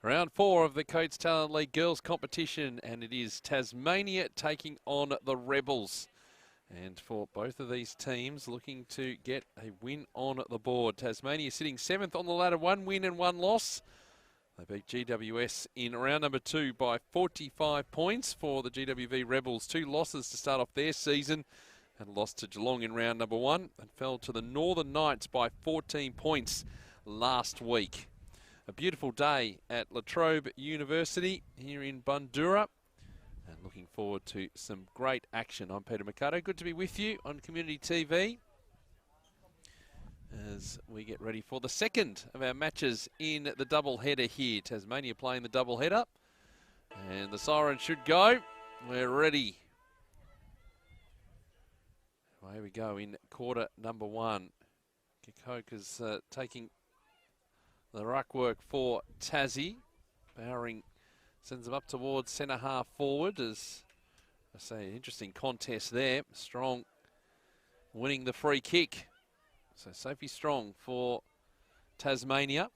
Round 4 of the Coates Talent League Girls competition, and it is Tasmania taking on the Rebels. And for both of these teams looking to get a win on the board. Tasmania sitting 7th on the ladder, 1 win and 1 loss. They beat GWS in round number 2 by 45 points for the GWV Rebels. 2 losses to start off their season, and lost to Geelong in round number 1 and fell to the Northern Knights by 14 points last week. A beautiful day at Trobe University here in Bundoora, and looking forward to some great action. I'm Peter Mercado. Good to be with you on Community TV as we get ready for the second of our matches in the double header here. Tasmania playing the double header, and the siren should go. We're ready. Away we go in quarter number 1. Kikoke is taking the ruck work for Tassie. Bowering sends them up towards centre half forward. As I say, an interesting contest there. Strong winning the free kick. So Sophie Strong for Tasmania.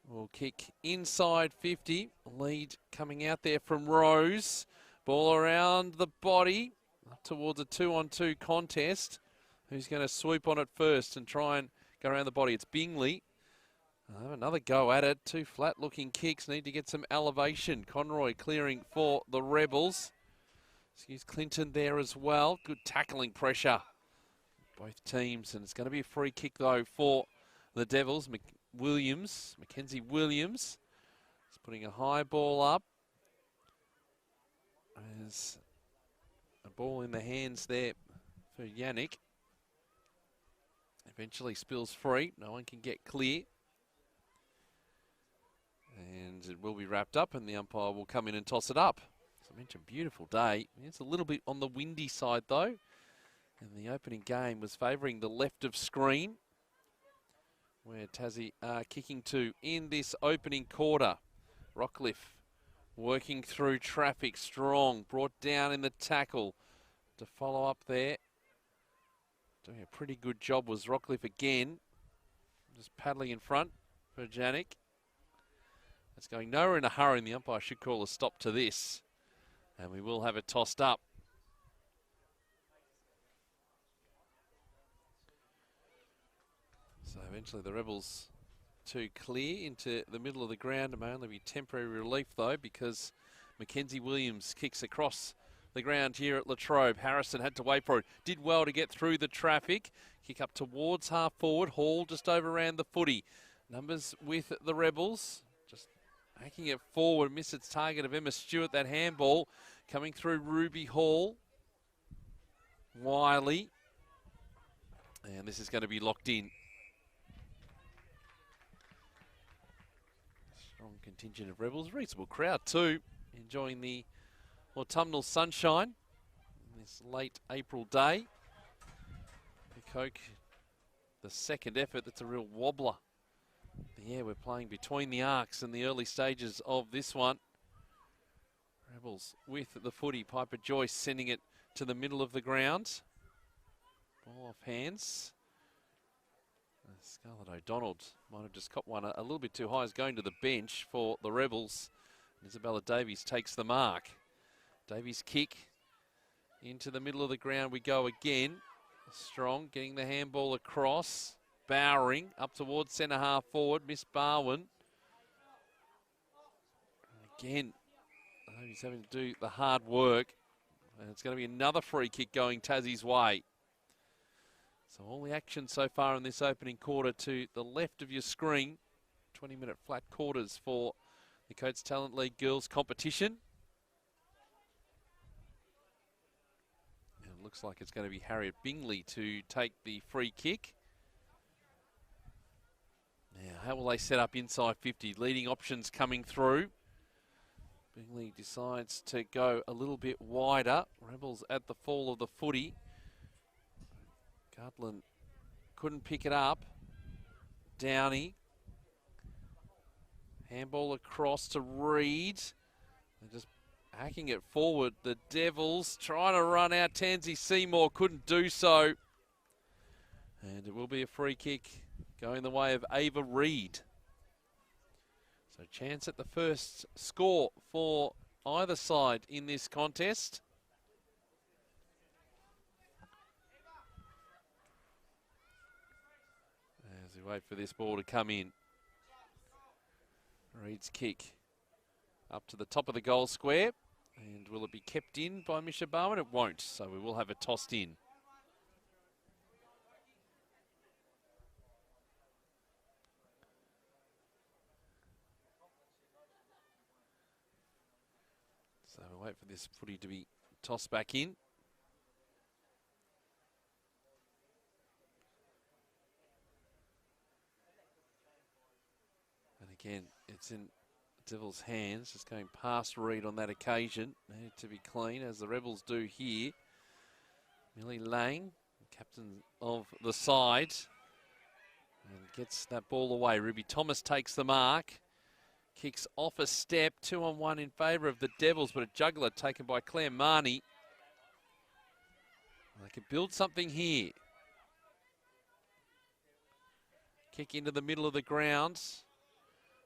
Will kick inside 50. Lead coming out there from Rose. Ball around the body up towards a 2-on-2 contest. Who's going to swoop on it first and try and go around the body? It's Bingley. Another go at it. 2 flat-looking kicks. Need to get some elevation. Conroy clearing for the Rebels. Excuse Clinton there as well. Good tackling pressure. Both teams. And it's going to be a free kick, though, for the Devils. Mackenzie Williams is putting a high ball up. There's a ball in the hands there for Yannick. Eventually spills free. No one can get clear. And it will be wrapped up, and the umpire will come in and toss it up. As I mentioned, beautiful day. It's a little bit on the windy side, though. And the opening game was favouring the left of screen, where Tassie are kicking to in this opening quarter. Rockcliffe working through traffic, strong. Brought down in the tackle to follow up there. Doing a pretty good job was Rockcliffe again. Just paddling in front for Janik. It's going nowhere in a hurry, and the umpire should call a stop to this. And we will have it tossed up. So eventually the Rebels to clear into the middle of the ground. It may only be temporary relief, though, because Mackenzie Williams kicks across the ground here at Latrobe. Harrison had to wait for it. Did well to get through the traffic. Kick up towards half forward. Hall just overran the footy. Numbers with the Rebels. Just hacking it forward. Missed its target of Emma Stewart. That handball coming through Ruby Hall. Wiley. And this is going to be locked in. Strong contingent of Rebels. Reasonable crowd too. Enjoying the autumnal sunshine on this late April day. Coke, the second effort, that's a real wobbler. Yeah, we're playing between the arcs in the early stages of this one. Rebels with the footy. Piper Joyce sending it to the middle of the ground. Ball off hands. Scarlett O'Donnell might have just caught one a little bit too high. Is going to the bench for the Rebels. Isabella Davies takes the mark. Davies kick into the middle of the ground. We go again. Strong getting the handball across. Bowering up towards centre half forward. Miss Barwin. Again, he's having to do the hard work. And it's going to be another free kick going Tassie's way. So all the action so far in this opening quarter to the left of your screen. 20-minute flat quarters for the Coates Talent League Girls competition. And it looks like it's going to be Harriet Bingley to take the free kick. Now, how will they set up inside 50? Leading options coming through. Bingley decides to go a little bit wider. Rebels at the fall of the footy. Gutland couldn't pick it up. Downey. Handball across to Reed. They're just hacking it forward. The Devils trying to run out. Tansy Seymour couldn't do so. And it will be a free kick going the way of Ava Reid. So chance at the first score for either side in this contest. As we wait for this ball to come in. Reid's kick up to the top of the goal square. And will it be kept in by Misha Barwin? It won't, so we will have it tossed in. So we'll wait for this footy to be tossed back in. And again, it's in Devil's hands, just going past Reid on that occasion. Need to be clean, as the Rebels do here. Millie Lang, captain of the side, and gets that ball away. Ruby Thomas takes the mark. Kicks off a step, 2-on-1 in favour of the Devils, but a juggler taken by Claire Marnie. They can build something here. Kick into the middle of the ground.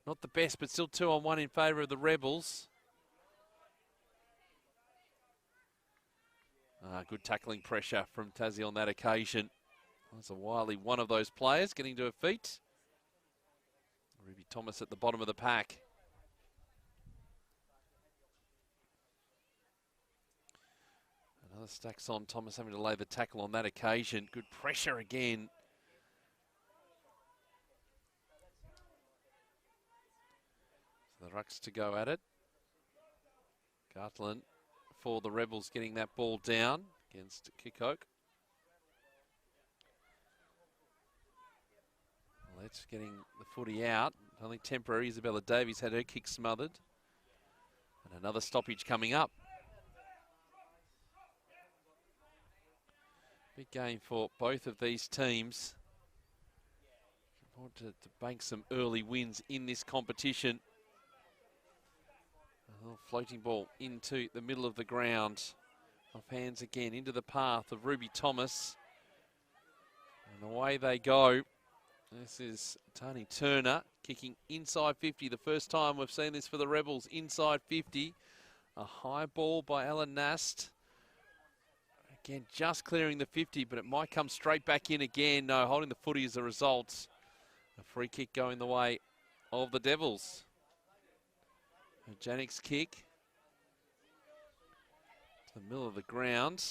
Not the best, but still 2-on-1 in favour of the Rebels. Good tackling pressure from Tassie on that occasion. That's a wily one of those players getting to her feet. Ruby Thomas at the bottom of the pack. Another stacks on. Thomas having to lay the tackle on that occasion. Good pressure again. So the Rucks to go at it. Gartland for the Rebels getting that ball down against Kikoke. Let's getting the footy out. Only temporary. Isabella Davies had her kick smothered. And another stoppage coming up. Big game for both of these teams. Important to bank some early wins in this competition. A little floating ball into the middle of the ground. Off hands again into the path of Ruby Thomas. And away they go. This is Tani Turner kicking inside 50. The first time we've seen this for the Rebels, inside 50. A high ball by Ellen Nast. Again, just clearing the 50, but it might come straight back in again. No, holding the footy as a result. A free kick going the way of the Devils. Janik's kick to the middle of the ground.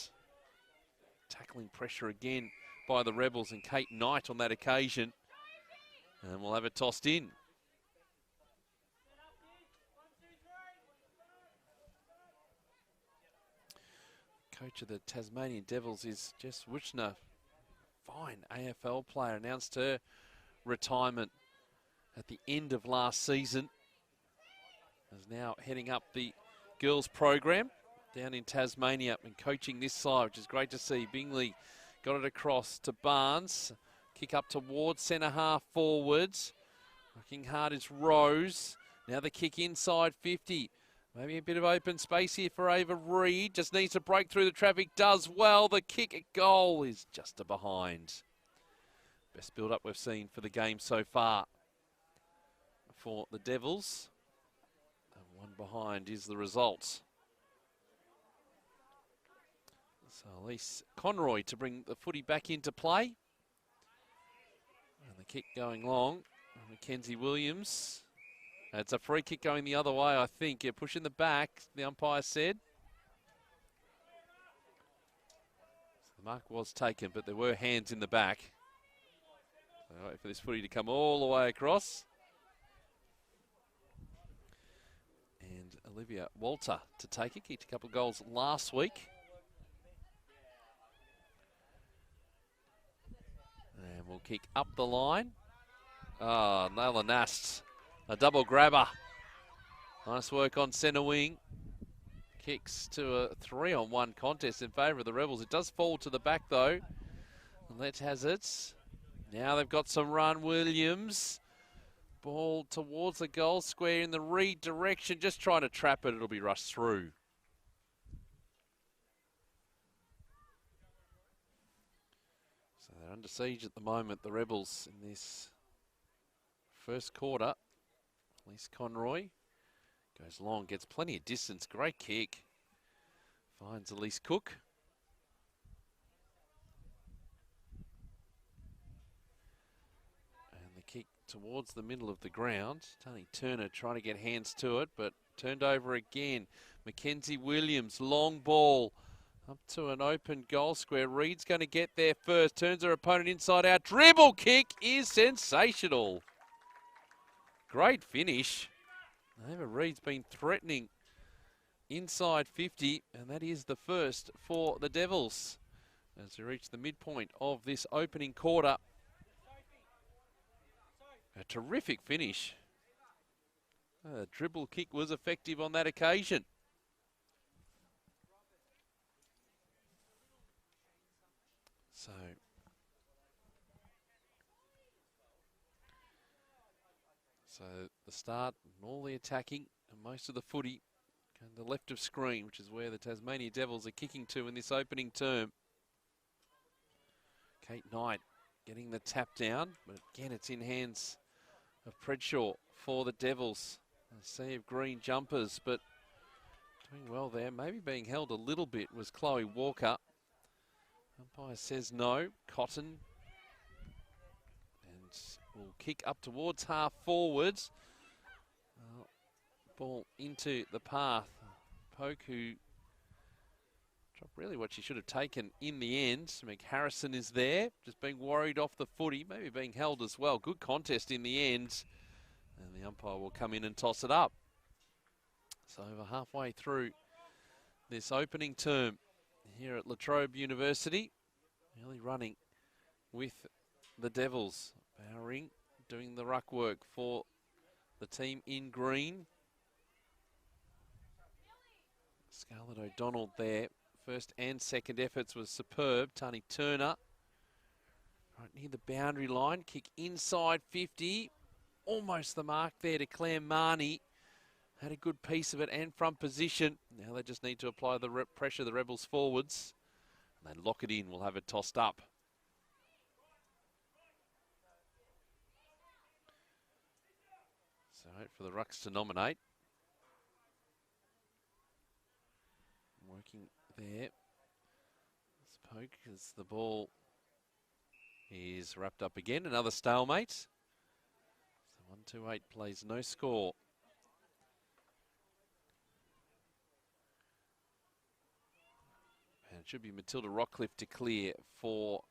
Tackling pressure again by the Rebels and Kate Knight on that occasion. And we'll have it tossed in. Coach of the Tasmanian Devils is Jess Wuchner. Fine AFL player. Announced her retirement at the end of last season. Is now heading up the girls program down in Tasmania and coaching this side, which is great to see. Bingley got it across to Barnes. Kick up towards centre half forwards. Working hard is Rose. Now the kick inside 50. Maybe a bit of open space here for Ava Reid. Just needs to break through the traffic. Does well. The kick at goal is just a behind. Best build-up we've seen for the game so far for the Devils. And one behind is the result. So Elise Conroy to bring the footy back into play. And the kick going long. Mackenzie Williams. It's a free kick going the other way, I think. Yeah, pushing the back, the umpire said. So the mark was taken, but there were hands in the back. So wait for this footy to come all the way across. And Olivia Walter to take it. Kicked a couple of goals last week. And we'll kick up the line. Oh, Naila Nast. A double grabber. Nice work on centre wing. Kicks to a 3-on-1 contest in favour of the Rebels. It does fall to the back though. Let has it. Now they've got some run. Williams. Ball towards the goal square in the Reid direction. Just trying to trap it. It'll be rushed through. So They're under siege at the moment, the Rebels, in this first quarter. Elise Conroy goes long, gets plenty of distance. Great kick. Finds Elise Cook. And the kick towards the middle of the ground. Tony Turner trying to get hands to it, but turned over again. Mackenzie Williams, long ball. Up to an open goal square. Reed's going to get there first. Turns her opponent inside out. Dribble kick is sensational. Great finish. Ava Reed's been threatening inside 50, and that is the first for the Devils as we reach the midpoint of this opening quarter. A terrific finish. The dribble kick was effective on that occasion. So the start and all the attacking and most of the footy going to the left of screen, which is where the Tasmania Devils are kicking to in this opening term. Kate Knight getting the tap down, but again it's in hands of Predshaw for the Devils. A sea of green jumpers, but doing well there. Maybe being held a little bit was Chloe Walker. Umpire says no. Cotton. And will kick up towards half forwards. Ball into the path. Poke who dropped really what she should have taken in the end. Meg Harrison is there, just being worried off the footy, maybe being held as well. Good contest in the end. And the umpire will come in and toss it up. So over halfway through this opening term here at Trobe University. Nearly running with the Devils. Bowering doing the ruck work for the team in green. Scarlett O'Donnell there. First and second efforts was superb. Tani Turner right near the boundary line. Kick inside 50. Almost the mark there to Claire Marnie. Had a good piece of it and front position. Now they just need to apply the pressure the Rebels forwards. And they lock it in. We'll have it tossed up. So wait for the rucks to nominate. Working there. Poke as the ball is wrapped up again. Another stalemate. So 1-2-8 plays no score. And it should be Matilda Rockcliffe to clear for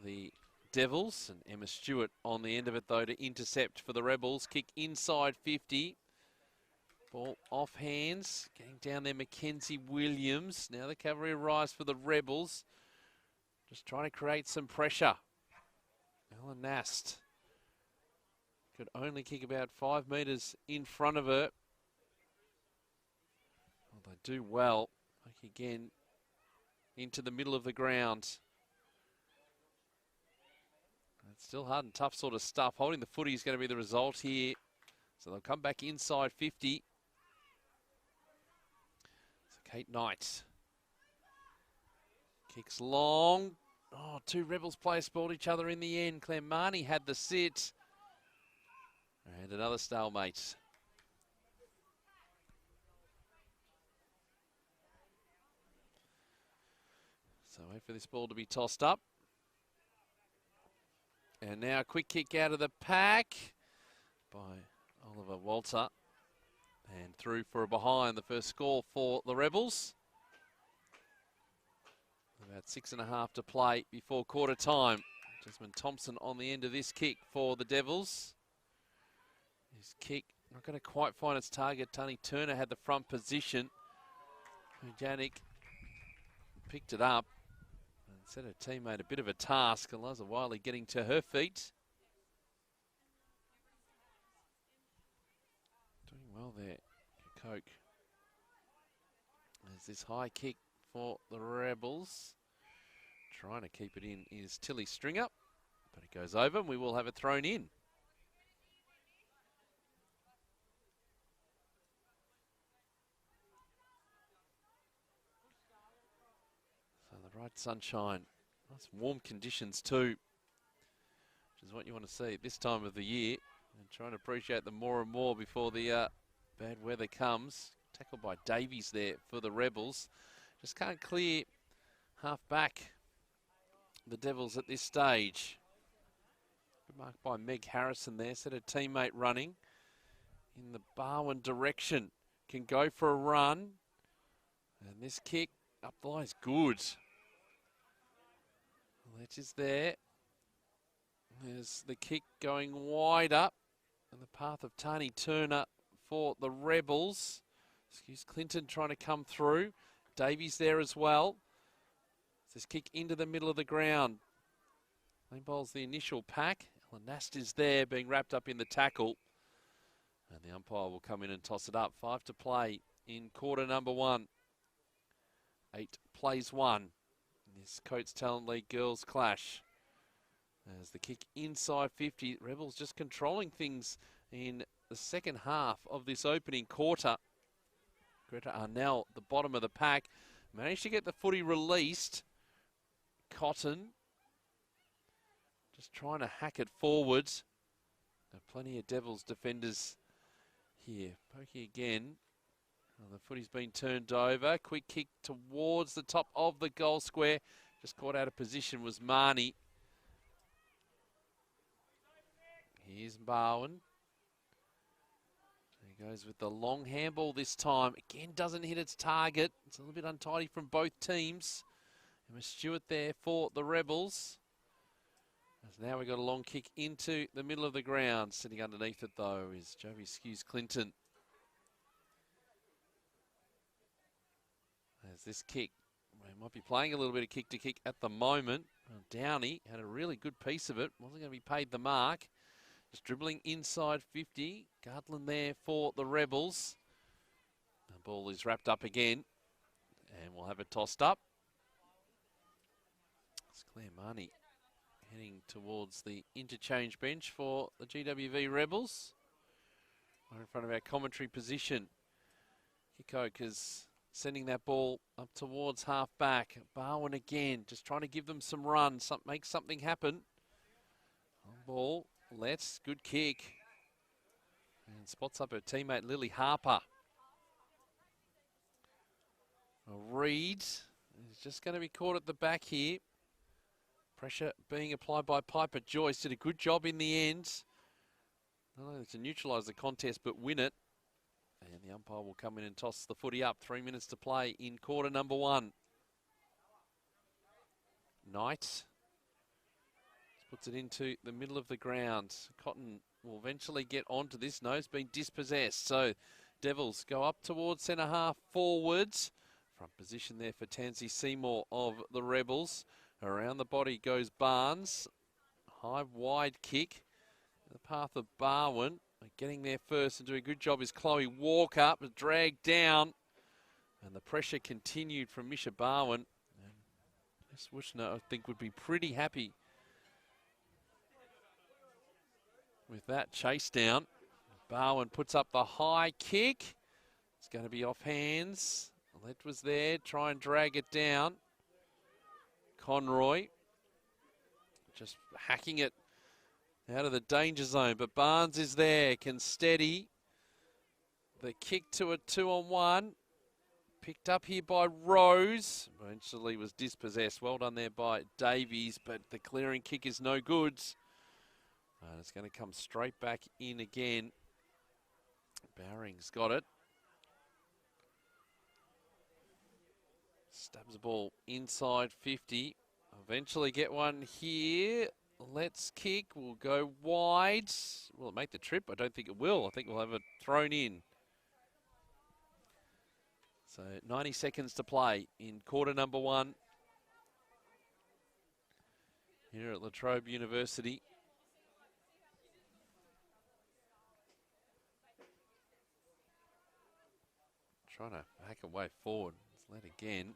the Devils. And Emma Stewart on the end of it, though, to intercept for the Rebels. Kick inside 50. Ball off hands. Getting down there, Mackenzie Williams. Now the cavalry arrives for the Rebels. Just trying to create some pressure. Ellen Nast could only kick about 5 metres in front of her. Well, they do well. Like again, into the middle of the ground. It's still hard and tough sort of stuff. Holding the footy is going to be the result here. So they'll come back inside 50. So Kate Knight kicks long. Oh, two Rebels players spoiled each other in the end. Claire Marnie had the sit. And another stalemate. So wait for this ball to be tossed up. And now a quick kick out of the pack by Oliver Walter. And through for a behind, the first score for the Rebels. About 6.5 to play before quarter time. Jasmine Thompson on the end of this kick for the Devils. His kick not going to quite find its target. Tani Turner had the front position. Janik picked it up and set her teammate a bit of a task. Eliza Wiley getting to her feet. Doing well there, Coke. There's this high kick for the Rebels. Trying to keep it in is Tilly Stringer, but it goes over and we will have it thrown in. So the bright sunshine, Nice warm conditions too, which is what you want to see at this time of the year. And trying to appreciate them more and more before the bad weather comes. Tackled by Davies there for the Rebels. Just can't clear half back the Devils at this stage. Good mark by Meg Harrison there. Set a teammate running in the Barwon direction. Can go for a run. And this kick up the line is good. Letch is there. There's the kick going wide up. And the path of Tani Turner for the Rebels. Excuse Clinton trying to come through. Davies there as well. This kick into the middle of the ground. Lane bowls the initial pack. Nast is there being wrapped up in the tackle. And the umpire will come in and toss it up. 5 to play in quarter number 1. 8 plays 1 in this Coates Talent League girls clash. As the kick inside 50. Rebels just controlling things in the second half of this opening quarter. Greta Arnell at the bottom of the pack. Managed to get the footy released. Cotton just trying to hack it forwards. Plenty of Devils defenders here. Pokey again. The footy's been turned over. Quick kick towards the top of the goal square. Just caught out of position was Marnie. Here's Barwon. He goes with the long handball this time. Again, doesn't hit its target. It's a little bit untidy from both teams. Emma Stewart there for the Rebels. As now we've got a long kick into the middle of the ground. Sitting underneath it, though, is Jovi Skews Clinton. As this kick, we might be playing a little bit of kick to kick at the moment. Downey had a really good piece of it. Wasn't going to be paid the mark. Just dribbling inside 50. Gardland there for the Rebels. The ball is wrapped up again. And we'll have it tossed up. It's Claire Marnie heading towards the interchange bench for the GWV Rebels. We're in front of our commentary position. Kikoka's sending that ball up towards half back. Barwon again, just trying to give them some run, make something happen. On ball, Let's, good kick. And spots up her teammate Lily Harper. Reed is just going to be caught at the back here. Pressure being applied by Piper Joyce. Did a good job in the end. Not only to neutralise the contest, but win it. And the umpire will come in and toss the footy up. 3 minutes to play in quarter number 1. Knight puts it into the middle of the ground. Cotton will eventually get onto this. No, it's been dispossessed. So Devils go up towards centre half forwards. Front position there for Tansy Seymour of the Rebels. Around the body goes Barnes. High wide kick. In the path of Barwon. Getting there first and doing a good job is Chloe Walker. Dragged down. And the pressure continued from Misha Barwon. Jess Wushner, I think, would be pretty happy with that chase down. Barwon puts up the high kick. It's going to be off hands. Let was there, try and drag it down. Conroy just hacking it out of the danger zone, but Barnes is there, can steady. The kick to a 2-on-1. Picked up here by Rose. Eventually was dispossessed. Well done there by Davies, but the clearing kick is no good. And it's going to come straight back in again. Bowring's got it. Stabs the ball inside 50. Eventually get one here. Let's kick. Will go wide. Will it make the trip? I don't think it will. I think we'll have it thrown in. So 90 seconds to play in quarter number 1 here at Trobe University. Trying to hack a way forward. Let's let again.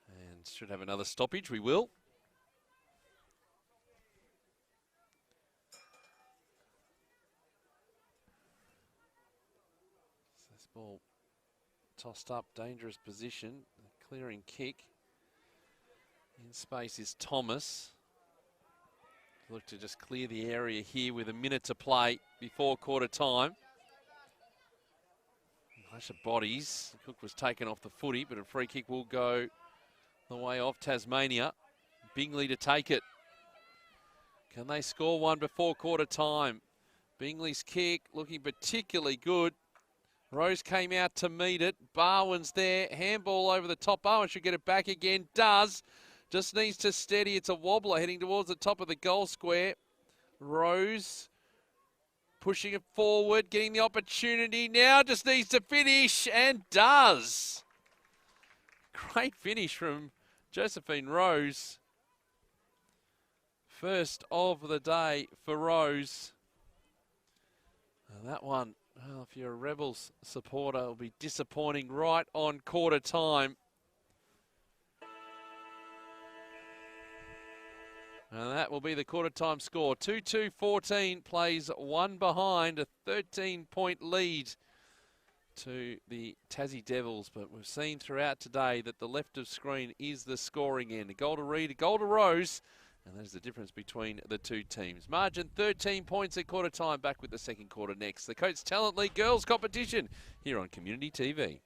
And should have another stoppage. We will. So this ball tossed up, dangerous position. A clearing kick. In space is Thomas. Look to just clear the area here with a minute to play before quarter time. Clash of bodies. Cook was taken off the footy, but a free kick will go the way of Tasmania. Bingley to take it. Can they score one before quarter time? Bingley's kick looking particularly good. Rose came out to meet it. Barwin's there. Handball over the top. Barwin should get it back again. Does. Just needs to steady. It's a wobbler heading towards the top of the goal square. Rose pushing it forward, getting the opportunity. Now just needs to finish and does. Great finish from Josephine Rose. First of the day for Rose. And that one, well, if you're a Rebels supporter, it'll be disappointing right on quarter time. And that will be the quarter time score. 2-2-14 plays one behind, a 13-point lead to the Tassie Devils. But we've seen throughout today that the left of screen is the scoring end. A goal to Reed, a goal to Rose. And there's the difference between the two teams. Margin 13 points at quarter time. Back with the second quarter next. The Coates Talent League Girls Competition here on Community TV.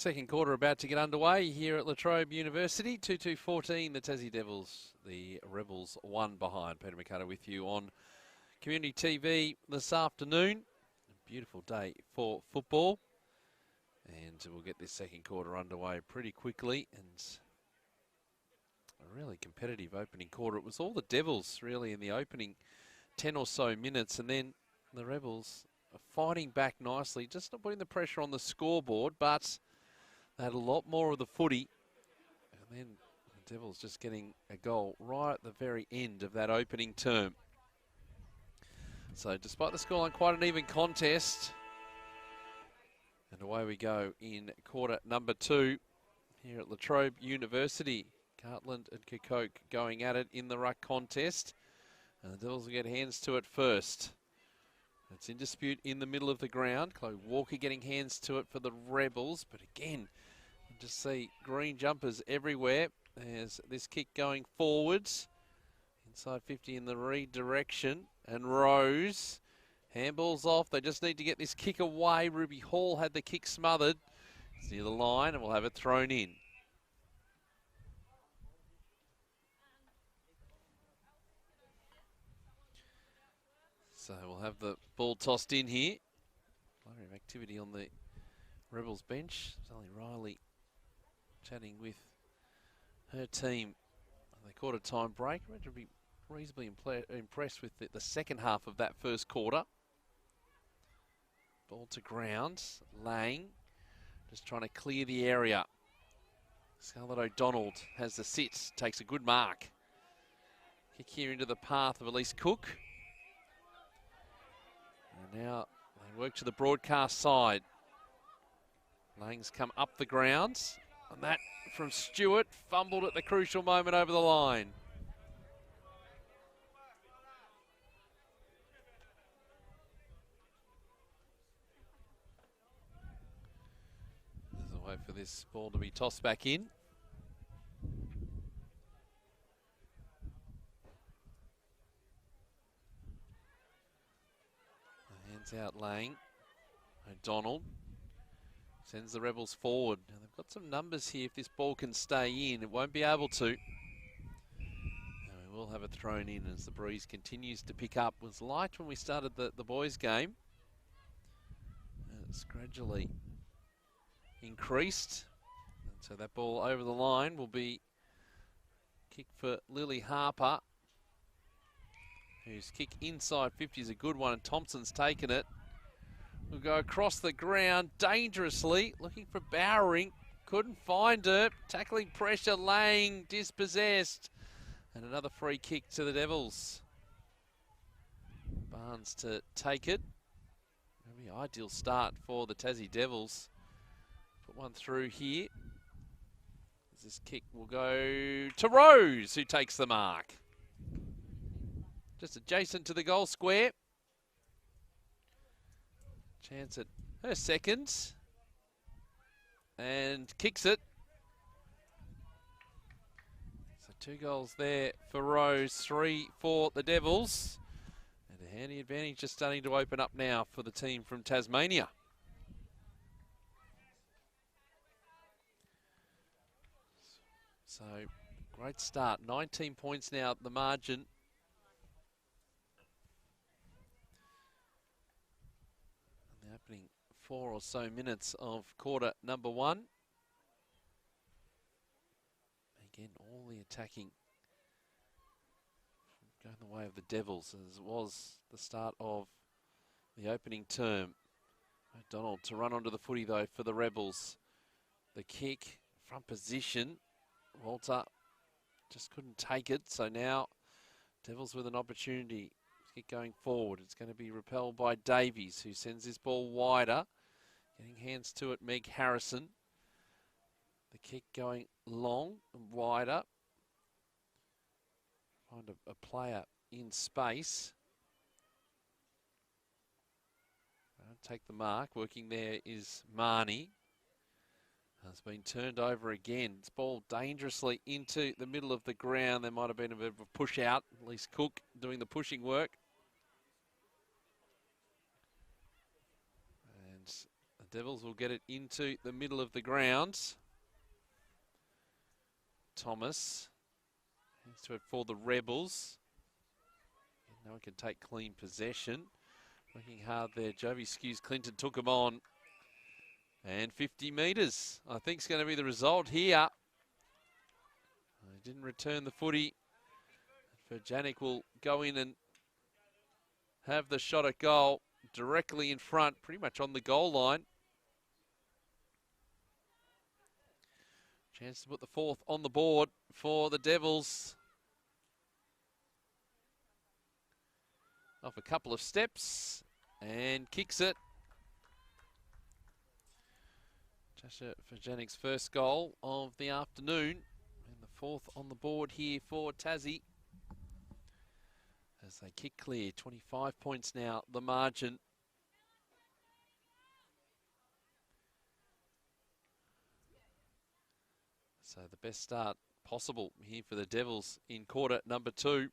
Second quarter about to get underway here at Trobe University. 2-2-14, the Tassie Devils, the Rebels, one behind. Peter McCutter with you on Community TV this afternoon. A beautiful day for football. And we'll get this second quarter underway pretty quickly. And a really competitive opening quarter. It was all the Devils really in the opening 10 or so minutes. And then the Rebels are fighting back nicely, just not putting the pressure on the scoreboard, but they had a lot more of the footy, and then the Devils just getting a goal right at the very end of that opening term. So despite the scoreline, quite an even contest. And away we go in quarter number 2 here at Trobe University. Cartland and Kokoke going at it in the ruck contest. And the Devils will get hands to it first. It's in dispute in the middle of the ground. Chloe Walker getting hands to it for the Rebels. But again, you just see green jumpers everywhere. There's this kick going forwards. Inside 50 in the redirection. And Rose. Handball's off. They just need to get this kick away. Ruby Hall had the kick smothered. It's near the line and we'll have it thrown in. So we'll have the ball tossed in here. Plenty of activity on the Rebels bench. It's only Riley chatting with her team. They caught a time break. We're to be reasonably impressed with the second half of that first quarter. Ball to ground. Lang just trying to clear the area. Scarlett O'Donnell has the sit. Takes a good mark. Kick here into the path of Elise Cook. And now they work to the broadcast side. Lang's come up the grounds. And that from Stewart, fumbled at the crucial moment over the line. There's a way for this ball to be tossed back in. Hands out Lang. O'Donnell sends the Rebels forward. Now they've got some numbers here. If this ball can stay in, it won't be able to. And we will have it thrown in as the breeze continues to pick up. It was light when we started the boys' game. And it's gradually increased. And so that ball over the line will be kicked for Lily Harper, whose kick inside 50 is a good one, and Thompson's taken it. We'll go across the ground dangerously, looking for Bowering. Couldn't find her. Tackling pressure, Lang dispossessed. And another free kick to the Devils. Barnes to take it. Maybe an ideal start for the Tassie Devils. Put one through here. This kick will go to Rose, who takes the mark. Just adjacent to the goal square. Chance at her second. And kicks it. So 2 goals there for Rose, 3 for the Devils. And a handy advantage just starting to open up now for the team from Tasmania. So great start, 19 points now at the margin. Opening 4 or so minutes of quarter number 1. Again, all the attacking going the way of the Devils, as it was the start of the opening term. O'Donnell to run onto the footy though for the Rebels. The kick, front position. Walter just couldn't take it, so now Devils with an opportunity. Kick going forward. It's going to be repelled by Davies, who sends this ball wider. Getting hands to it, Meg Harrison. The kick going long and wider. Find a player in space. Take the mark. Working there is Marnie. It's been turned over again. It's ball dangerously into the middle of the ground. There might have been a bit of a push out. At least Cook doing the pushing work. And the Devils will get it into the middle of the ground. Thomas hands to it for the Rebels. No one can take clean possession. Working hard there. Jovi skews Clinton, took him on. And 50 metres, I think, is going to be the result here. He didn't return the footy. Janik will go in and have the shot at goal directly in front, pretty much on the goal line. Chance to put the fourth on the board for the Devils. Off a couple of steps and kicks it. Jasha Fajanik's first goal of the afternoon. And the fourth on the board here for Tassie. As they kick clear, 25 points now, the margin. So the best start possible here for the Devils in quarter number 2.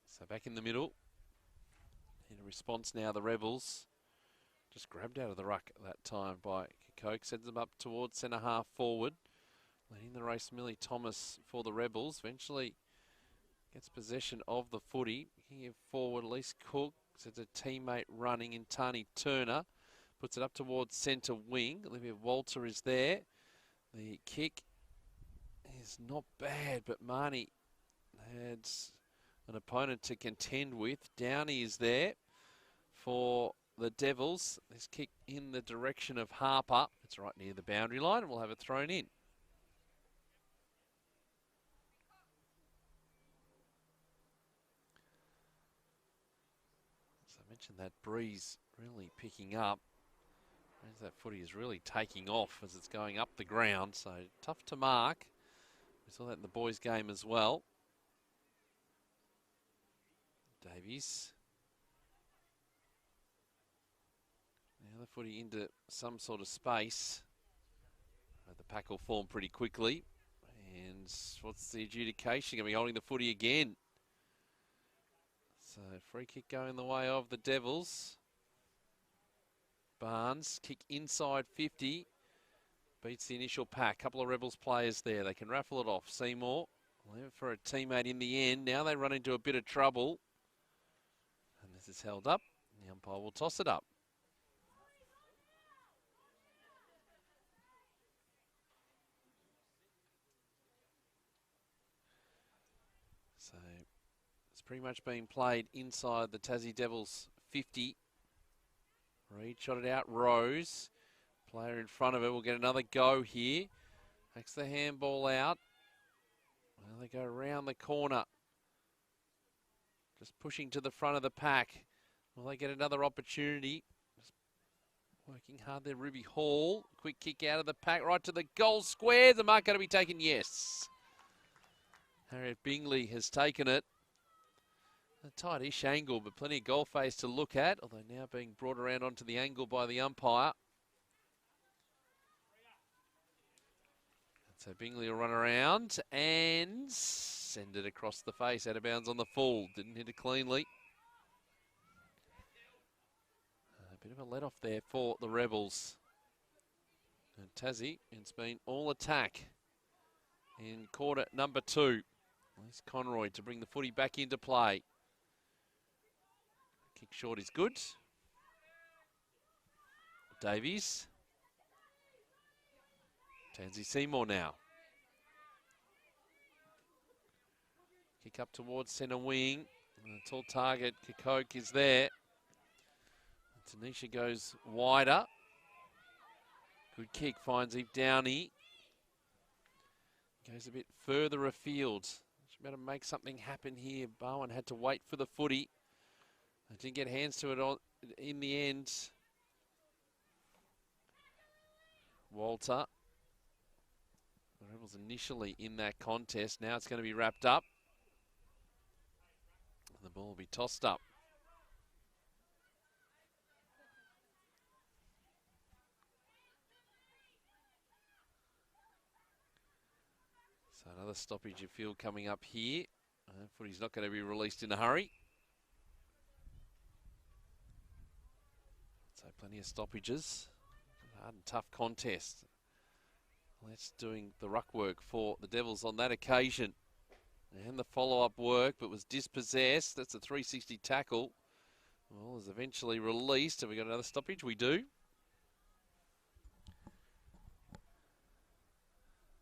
So back in the middle. In a response now, the Rebels. Just grabbed out of the ruck that time by Koch. Sends them up towards centre half forward. Leading the race, Millie Thomas for the Rebels. Eventually gets possession of the footy. Kicking it forward, Elise Cook. Sends a teammate running in Tani Turner. Puts it up towards centre wing. Olivia Walter is there. The kick is not bad, but Marnie had an opponent to contend with. Downey is there for the Devils. This kick in the direction of Harper. It's right near the boundary line, and we'll have it thrown in. So I mentioned that breeze really picking up. As that footy is really taking off as it's going up the ground, so tough to mark. We saw that in the boys' game as well. Davies. Now the footy into some sort of space. The pack will form pretty quickly. And what's the adjudication? Going to be holding the footy again. So free kick going the way of the Devils. Barnes, kick inside 50. Beats the initial pack. Couple of Rebels players there. They can raffle it off. Seymour, leave it for a teammate in the end. Now they run into a bit of trouble. And this is held up. The umpire will toss it up. So it's pretty much being played inside the Tassie Devils 50. Reed shot it out. Rose, player in front of her, will get another go here. Takes the handball out. Well, they go around the corner. Just pushing to the front of the pack. Will they get another opportunity? Just working hard there, Ruby Hall. Quick kick out of the pack, right to the goal square. The mark going to be taken, yes. Harriet Bingley has taken it. A tight-ish angle, but plenty of goal face to look at, although now being brought around onto the angle by the umpire. So Bingley will run around and send it across the face, out of bounds on the full. Didn't hit it cleanly. A bit of a let-off there for the Rebels. And Tassie, it's been all attack in quarter number 2. There's Conroy to bring the footy back into play. Kick short is good. Davies. Tansy Seymour now. Kick up towards centre wing. And the tall target, Kikoke, is there. Tanisha goes wider. Good kick, finds Eve Downey. Goes a bit further afield. She better make something happen here. Bowen had to wait for the footy. They didn't get hands to it on in the end. Walter. The Rebels initially in that contest. Now it's going to be wrapped up. The ball will be tossed up. So another stoppage you feel coming up here. Footy's not going to be released in a hurry. So plenty of stoppages. Hard and tough contest. Let's doing the ruck work for the Devils on that occasion. And the follow-up work, but was dispossessed. That's a 360 tackle. Well, is eventually released. Have we got another stoppage? We do.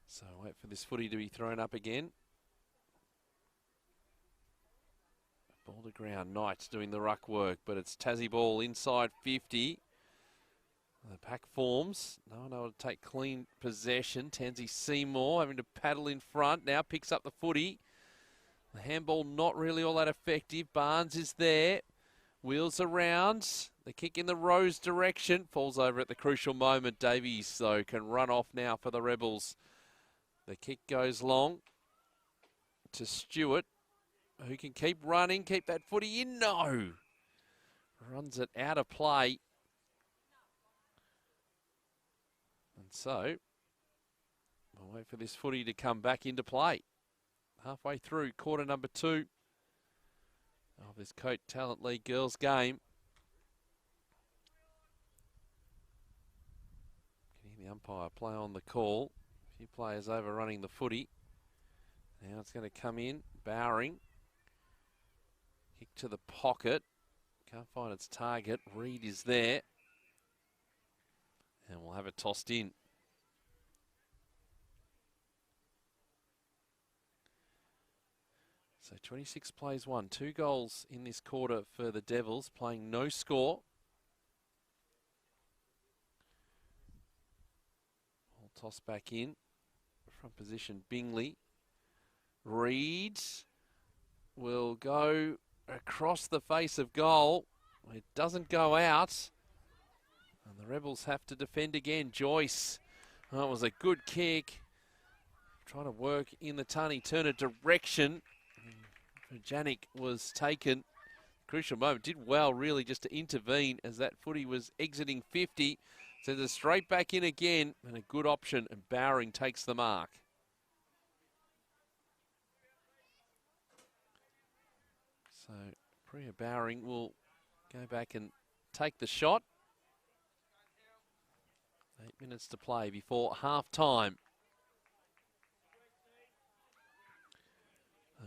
So wait for this footy to be thrown up again. Ball to ground. Knights doing the ruck work, but it's Tassie ball inside 50. The pack forms. No one able to take clean possession. Tansy Seymour having to paddle in front. Now picks up the footy. The handball not really all that effective. Barnes is there. Wheels around. The kick in the Rose direction. Falls over at the crucial moment. Davies, though, can run off now for the Rebels. The kick goes long to Stewart, who can keep running, keep that footy in. No! Runs it out of play. And so, we'll wait for this footy to come back into play. Halfway through quarter number 2 of this Coat Talent League girls game. Can hear the umpire play on the call. A few players overrunning the footy. Now it's going to come in. Bowering. Kick to the pocket. Can't find its target. Reed is there. And we'll have it tossed in. So 26 plays 1. 2 goals in this quarter for the Devils, playing no score. Ball toss back in. Front position, Bingley. Reed will go across the face of goal. It doesn't go out. And the Rebels have to defend again. Joyce. Oh, it was a good kick. Trying to work in the tunny, turn a direction. Janik was taken. Crucial moment. Did well, really, just to intervene as that footy was exiting 50. Sends it straight back in again. And a good option. And Bowering takes the mark. So Priya Bowering will go back and take the shot. 8 minutes to play before half-time.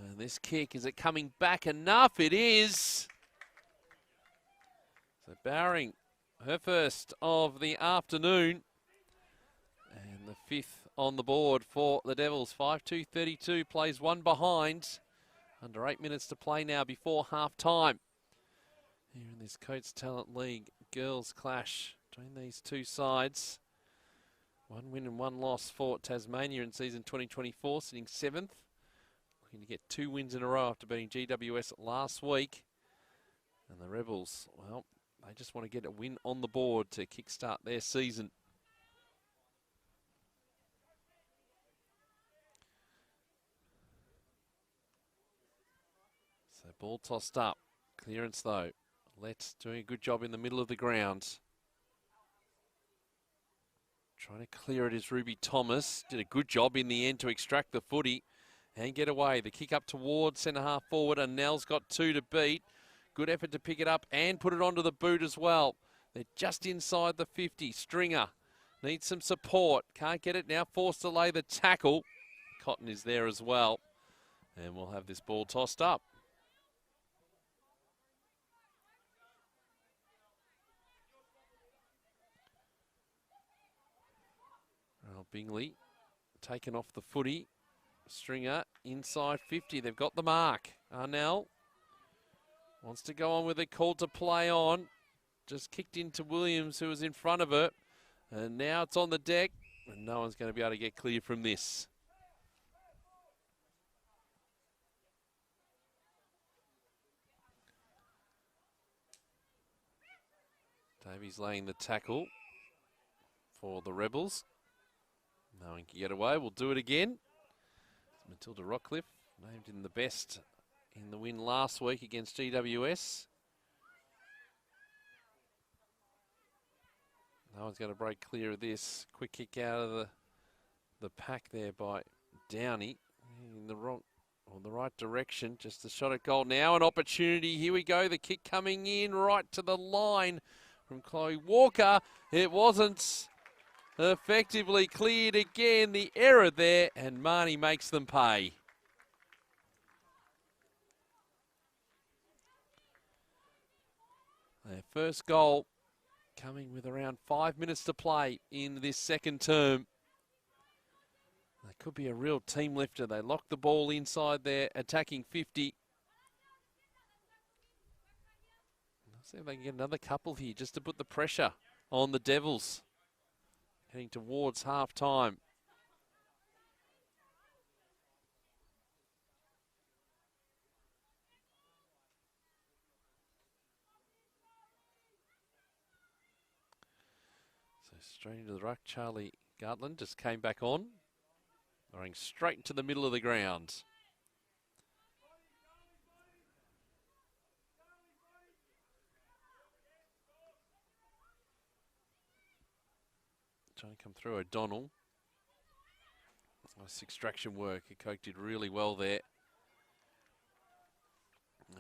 And this kick, is it coming back enough? It is. So Bowering, her first of the afternoon. And the 5th on the board for the Devils. 5-2-32, plays 1 behind. Under 8 minutes to play now before half-time. Here in this Coates Talent League girls clash between these two sides. 1 win and 1 loss for Tasmania in season 2024, sitting 7th. Looking to get 2 wins in a row after beating GWS last week. And the Rebels, well, they just want to get a win on the board to kickstart their season. So ball tossed up. Clearance though. Let's doing a good job in the middle of the ground. Trying to clear it is Ruby Thomas. Did a good job in the end to extract the footy and get away. The kick up towards centre half forward, and Nell's got 2 to beat. Good effort to pick it up and put it onto the boot as well. They're just inside the 50. Stringer needs some support. Can't get it now. Forced to lay the tackle. Cotton is there as well. And we'll have this ball tossed up. Well, Bingley taken off the footy. Stringer inside 50. They've got the mark. Arnell wants to go on with a call to play on. Just kicked into Williams, who was in front of her. And now it's on the deck. And no one's going to be able to get clear from this. Davies laying the tackle for the Rebels. No one can get away. We'll do it again. Matilda Rockcliffe, named in the best in the win last week against GWS. No one's going to break clear of this. Quick kick out of the pack there by Downey in the right direction. Just a shot at goal now. An opportunity. Here we go. The kick coming in right to the line from Chloe Walker. It wasn't effectively cleared again. The error there, and Marnie makes them pay. Their first goal coming with around 5 minutes to play in this second term. They could be a real team lifter. They lock the ball inside their attacking 50. Let's see if they can get another couple here just to put the pressure on the Devils. Heading towards half time. So straight into the ruck. Charlie Gartland just came back on. Going straight into the middle of the ground. Trying to come through O'Donnell. Nice extraction work. Coke did really well there.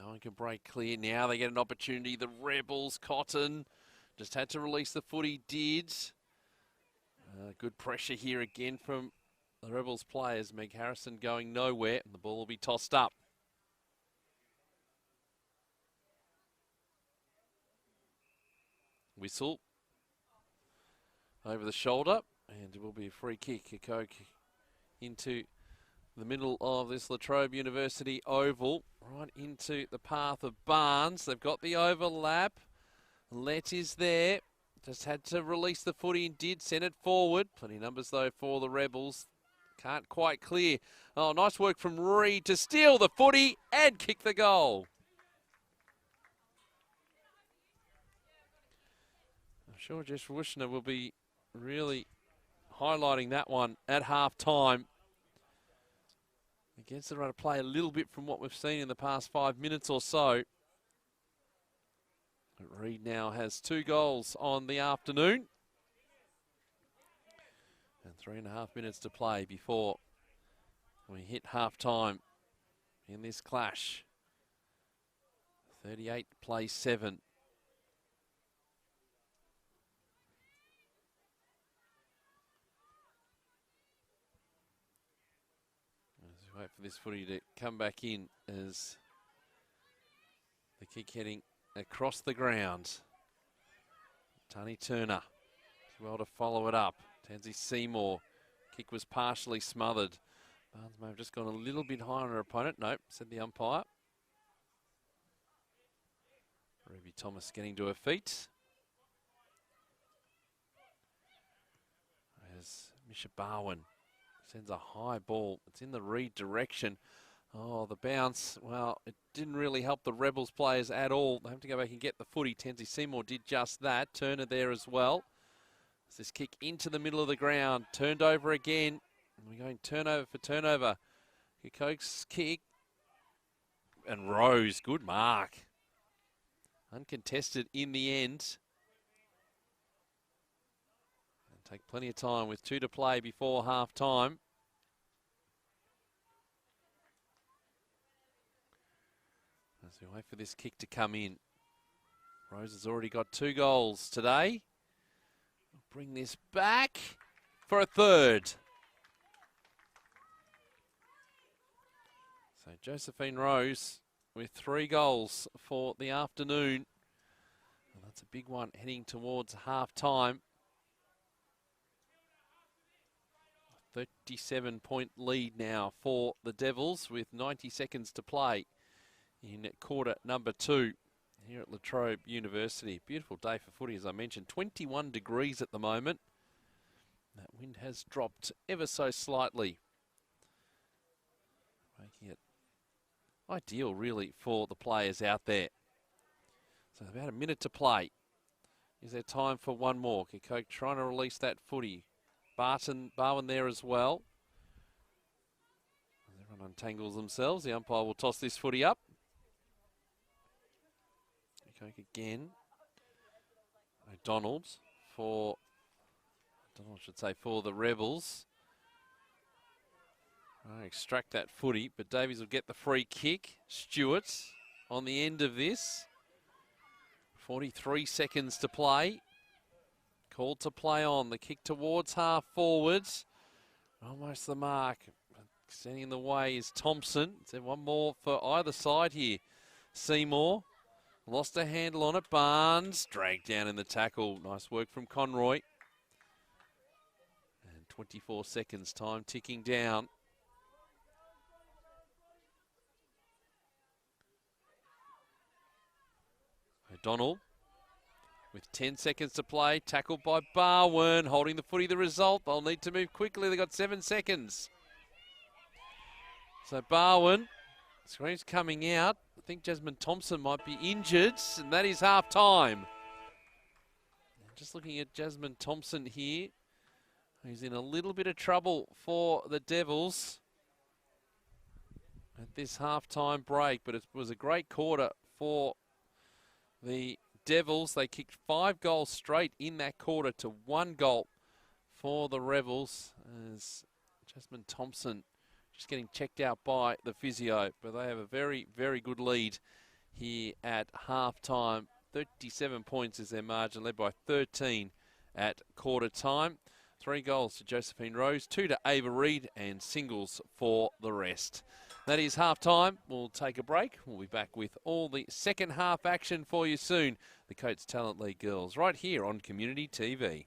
No one can break clear now. They get an opportunity. The Rebels, Cotton, just had to release the footy. Did. Good pressure here again from the Rebels players. Meg Harrison going nowhere, and the ball will be tossed up. Whistle over the shoulder, and it will be a free kick. Coke into the middle of this Trobe University oval, right into the path of Barnes. They've got the overlap. Let is there. Just had to release the footy and did send it forward. Plenty of numbers though for the Rebels. Can't quite clear. Oh, nice work from Reed to steal the footy and kick the goal. I'm sure Jess Wushner will be really highlighting that one at half time. Against the run of play a little bit from what we've seen in the past 5 minutes or so. But Reed now has 2 goals on the afternoon. And 3.5 minutes to play before we hit half time in this clash. 38 plays 7. Wait for this footy to come back in as the kick heading across the ground. Tani Turner well to follow it up. Tansy Seymour. Kick was partially smothered. Barnes may have just gone a little bit higher on her opponent. Nope, said the umpire. Ruby Thomas getting to her feet. There's Misha Barwin. Sends a high ball. It's in the Reed direction. Oh, the bounce. Well, it didn't really help the Rebels players at all. They have to go back and get the footy. Tansy Seymour did just that. Turner there as well. It's this kick into the middle of the ground. Turned over again. And we're going turnover for turnover. Coke's kick. And Rose. Good mark. Uncontested in the end. And take plenty of time with 2 to play before half time. As we wait for this kick to come in. Rose has already got 2 goals today. Bring this back for a third. So Josephine Rose with 3 goals for the afternoon. And that's a big one heading towards half time. 37-point lead now for the Devils with 90 seconds to play in quarter number 2 here at Trobe University. Beautiful day for footy, as I mentioned. 21 degrees at the moment. That wind has dropped ever so slightly, making it ideal really for the players out there. So about a minute to play. Is there time for one more? Coke trying to release that footy. Barwin there as well. As everyone untangles themselves, the umpire will toss this footy up. Coke again. O'Donnell for the Rebels. Extract that footy, but Davies will get the free kick. Stewart's on the end of this. 43 seconds to play. Called to play on. The kick towards half forwards. Almost the mark. Standing in the way is Thompson. So one more for either side here. Seymour lost a handle on it. Barnes dragged down in the tackle. Nice work from Conroy. And 24 seconds, time ticking down. O'Donnell with 10 seconds to play. Tackled by Barwin. Holding the footy, the result. They'll need to move quickly. They've got 7 seconds. So Barwin, screens coming out. I think Jasmine Thompson might be injured, and that is half time. Just looking at Jasmine Thompson here, who's in a little bit of trouble for the Devils at this half-time break, but it was a great quarter for the Devils. They kicked 5 goals straight in that quarter to 1 goal for the Rebels, as Jasmine Thompson just getting checked out by the physio. But they have a very, very good lead here at half-time. 37 points is their margin, led by 13 at quarter time. 3 goals to Josephine Rose, 2 to Ava Reid, and singles for the rest. That is half-time. We'll take a break. We'll be back with all the second half action for you soon. The Coates Talent League girls right here on Community TV.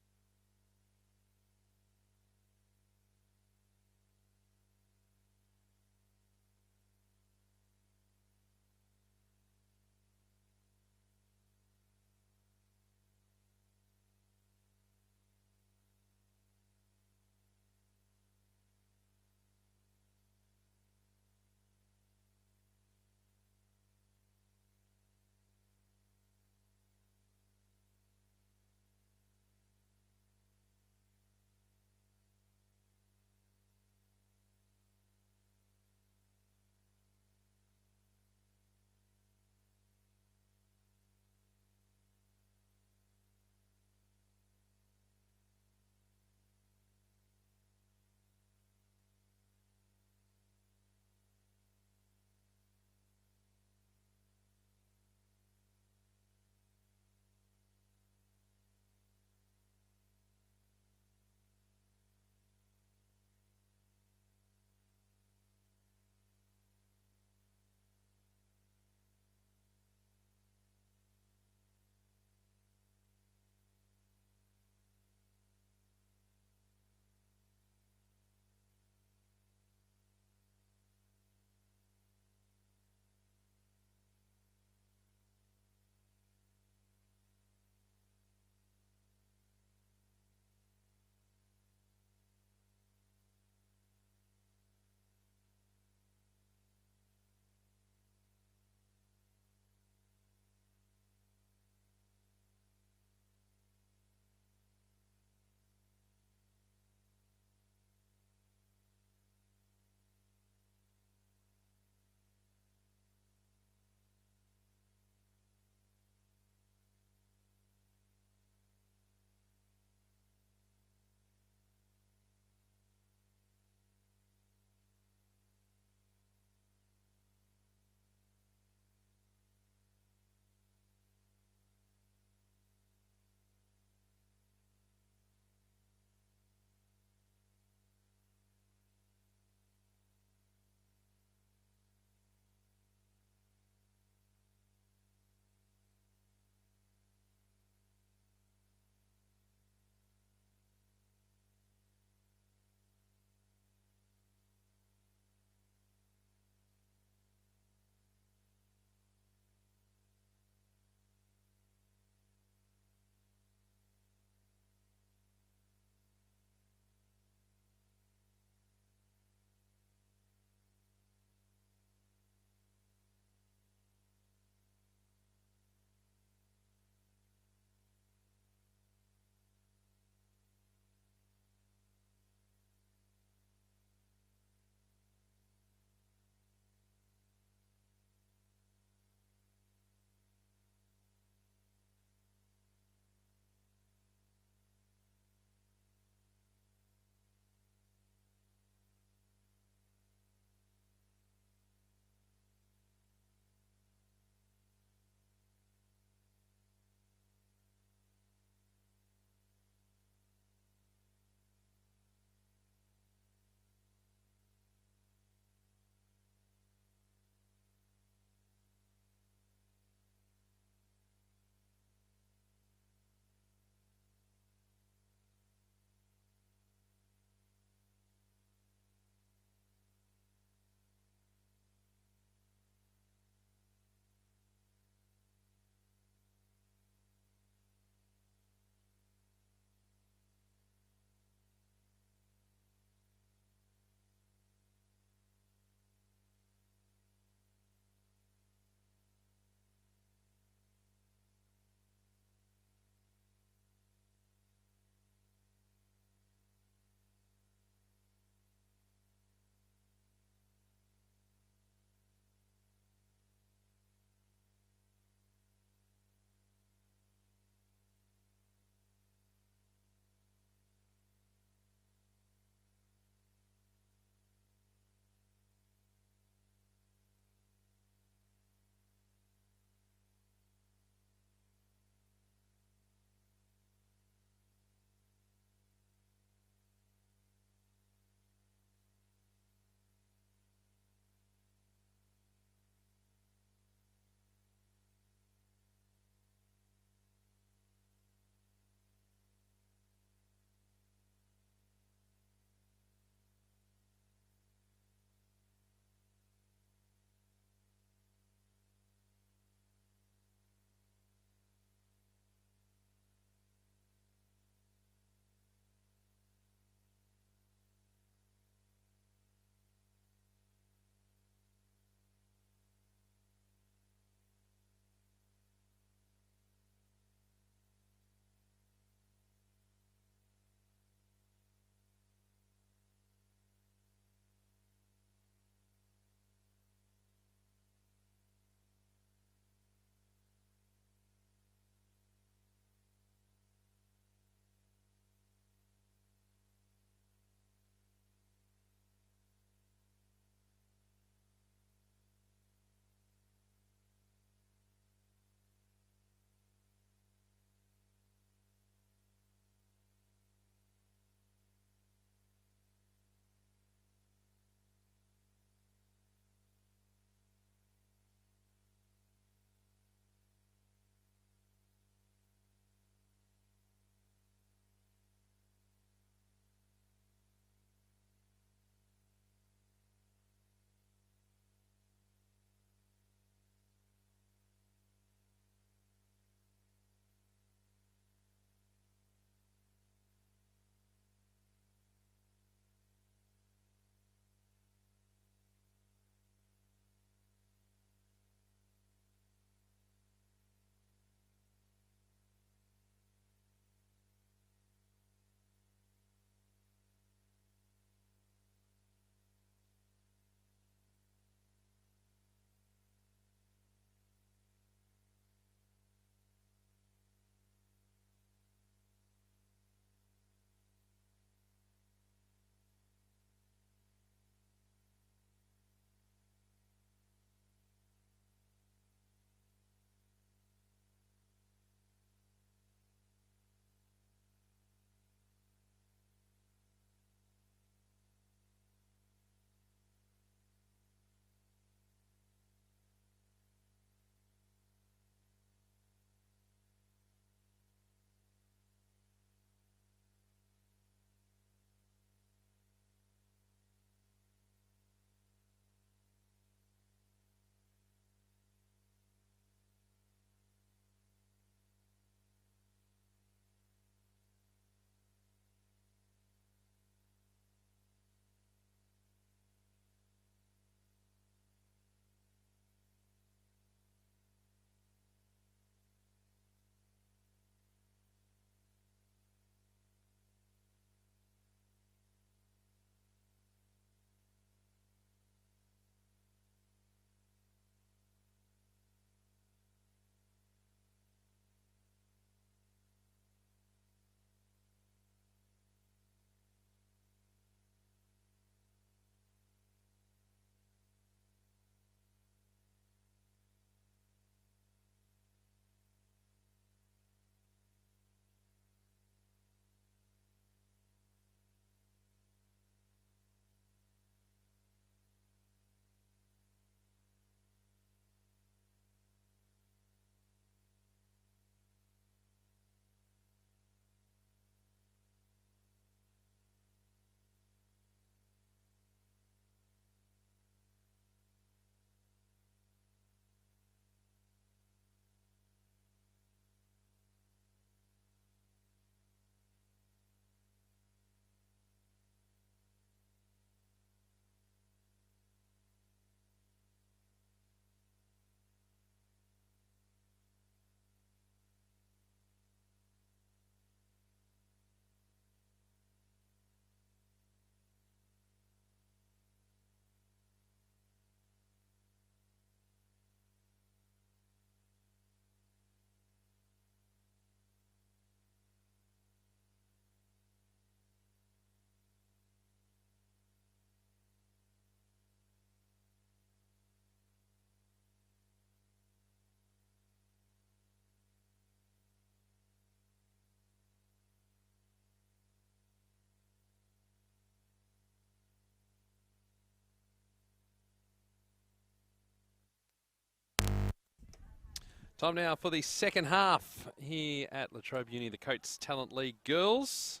Time now for the second half here at Trobe Uni, the Coates Talent League Girls.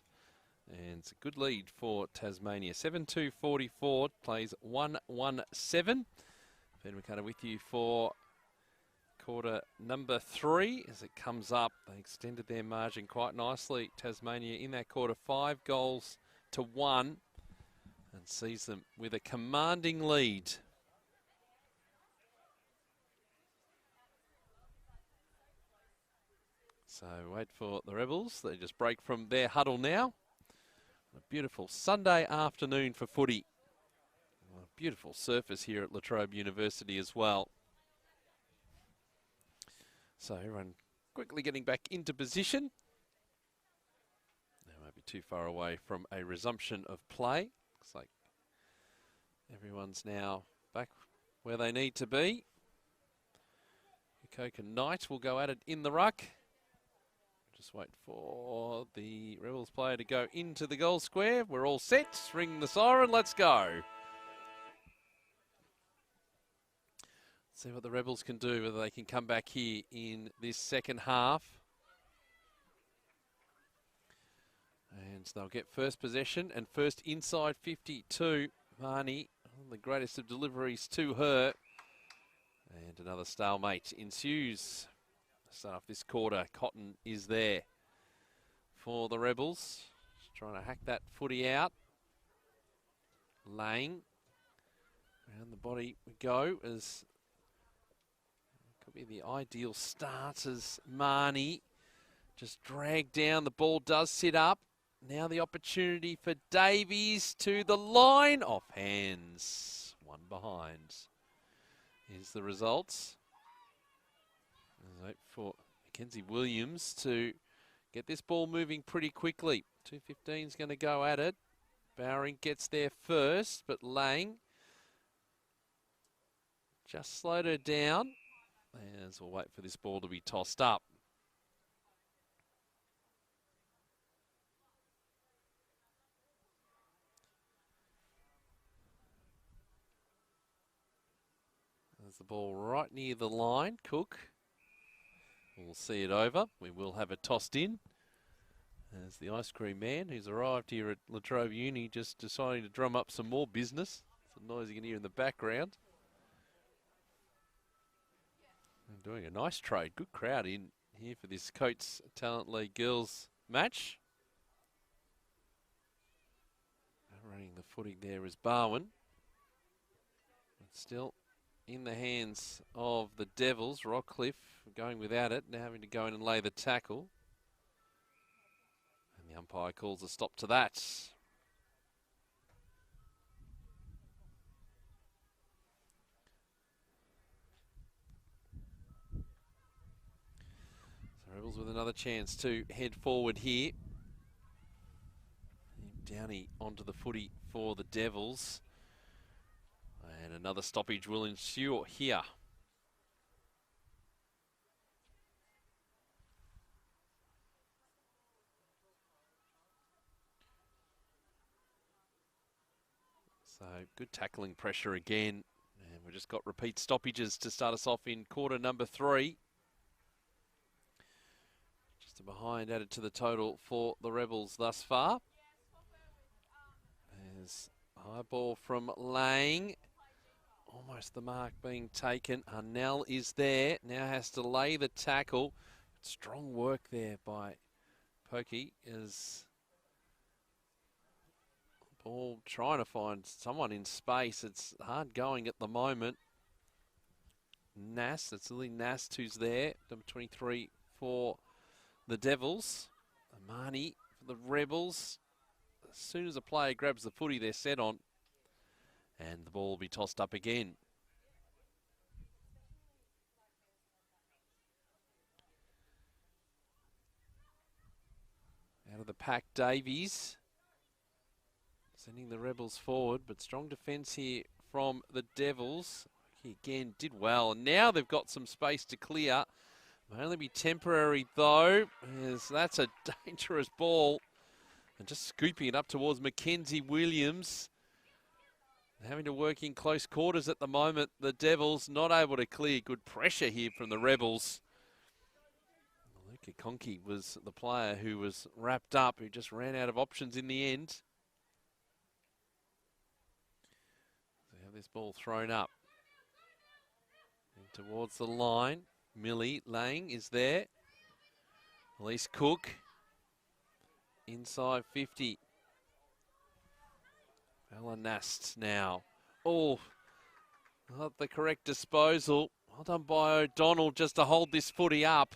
And it's a good lead for Tasmania. 7-2-44, plays 1-1-7. Ben McCarter with you for quarter number 3 as it comes up. They extended their margin quite nicely. Tasmania in that quarter, 5 goals to 1, and sees them with a commanding lead. So wait for the Rebels. They just break from their huddle now. A beautiful Sunday afternoon for footy. A beautiful surface here at Trobe University as well. So everyone quickly getting back into position. They won't be too far away from a resumption of play. Looks like everyone's now back where they need to be. Coke and Knight will go at it in the ruck. Just wait for the Rebels player to go into the goal square. We're all set. Ring the siren. Let's go. See what the Rebels can do, whether they can come back here in this second half. And they'll get first possession and first inside 52. Marnie, the greatest of deliveries to her. And another stalemate ensues. Start off this quarter, Cotton is there for the Rebels. Just trying to hack that footy out. Lang. Around the body we go as could be the ideal start as Marnie just dragged down. The ball does sit up. Now the opportunity for Davies to the line. Off hands. One behind. Here's the results. Wait for Mackenzie Williams to get this ball moving pretty quickly. 2:15 is going to go at it. Bowering gets there first, but Lang just slowed her down. As we'll wait for this ball to be tossed up. There's the ball right near the line. Cook. We'll see it over. We will have it tossed in. As the ice cream man who's arrived here at Trobe Uni just deciding to drum up some more business. Some noise you can hear in the background. And doing a nice trade. Good crowd in here for this Coates Talent League Girls match. Running the footing there is Barwin. But still in the hands of the Devils. Rockcliffe going without it, now having to go in and lay the tackle. And the umpire calls a stop to that. So Rebels with another chance to head forward here. Downey onto the footy for the Devils. And another stoppage will ensue here. So good tackling pressure again. And we've just got repeat stoppages to start us off in quarter number 3. Just a behind added to the total for the Rebels thus far. There's a high ball from Lang. Almost the mark being taken. Arnell is there. Now has to lay the tackle. Strong work there by Pokey as ball trying to find someone in space. It's hard going at the moment. Nast, it's Lily Nast who's there. Number 23 for the Devils. Amani for the Rebels. As soon as a player grabs the footy, they're set on. And the ball will be tossed up again. Out of the pack, Davies. Sending the Rebels forward, but strong defence here from the Devils. He again did well, and now they've got some space to clear. May only be temporary though, as that's a dangerous ball. And just scooping it up towards Mackenzie Williams. Having to work in close quarters at the moment. The Devils not able to clear. Good pressure here from the Rebels. Kikonki was the player who was wrapped up, who just ran out of options in the end. They have this ball thrown up. And towards the line, Millie Lang is there. Elise Cook, inside 50. Ella Nast now. Oh, not the correct disposal. Well done by O'Donnell just to hold this footy up.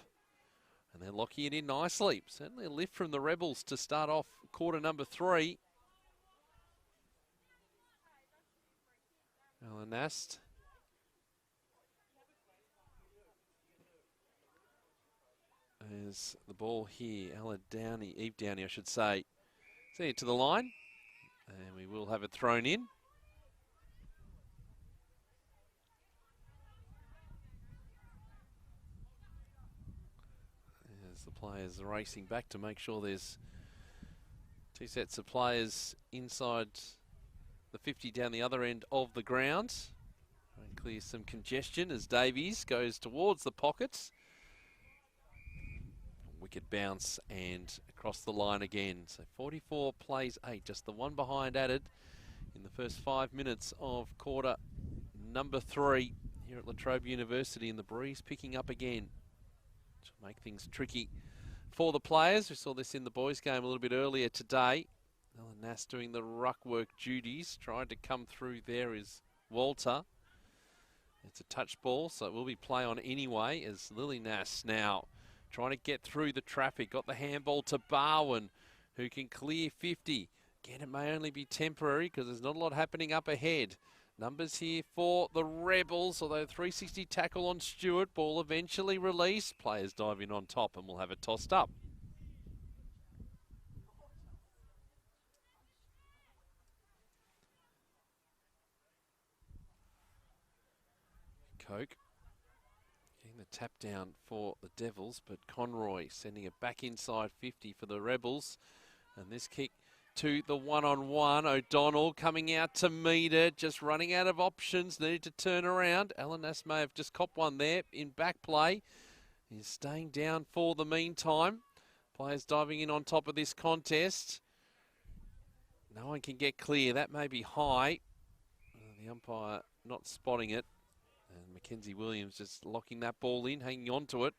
And they're locking it in nicely. Certainly a lift from the Rebels to start off quarter number 3. Ella Nast. There's the ball here. Eve Downey, I should say. See it to the line. And we will have it thrown in. As the players are racing back to make sure there's 2 sets of players inside the 50 down the other end of the ground. And clear some congestion as Davies goes towards the pockets. Wicket bounce and across the line again. So 44 plays 8, just the one behind added in the first 5 minutes of quarter number 3 here at Trobe University, and the breeze picking up again to make things tricky for the players. We saw this in the boys' game a little bit earlier today. Ellen Nass doing the ruck work duties. Trying to come through there is Walter. It's a touch ball, so it will be play on anyway as Lily Nass now trying to get through the traffic. Got the handball to Barwin, who can clear 50. Again, it may only be temporary because there's not a lot happening up ahead. Numbers here for the Rebels, although 360 tackle on Stewart. Ball eventually released. Players dive in on top and we'll have it tossed up. Coke getting the tap down for the Devils, but Conroy sending it back inside 50 for the Rebels. And this kick to the one-on-one. O'Donnell coming out to meet it, just running out of options, needed to turn around. Alan Nass may have just copped one there in back play. He's staying down for the meantime. Players diving in on top of this contest. No one can get clear. That may be high. The umpire not spotting it. And Mackenzie Williams just locking that ball in, hanging on to it.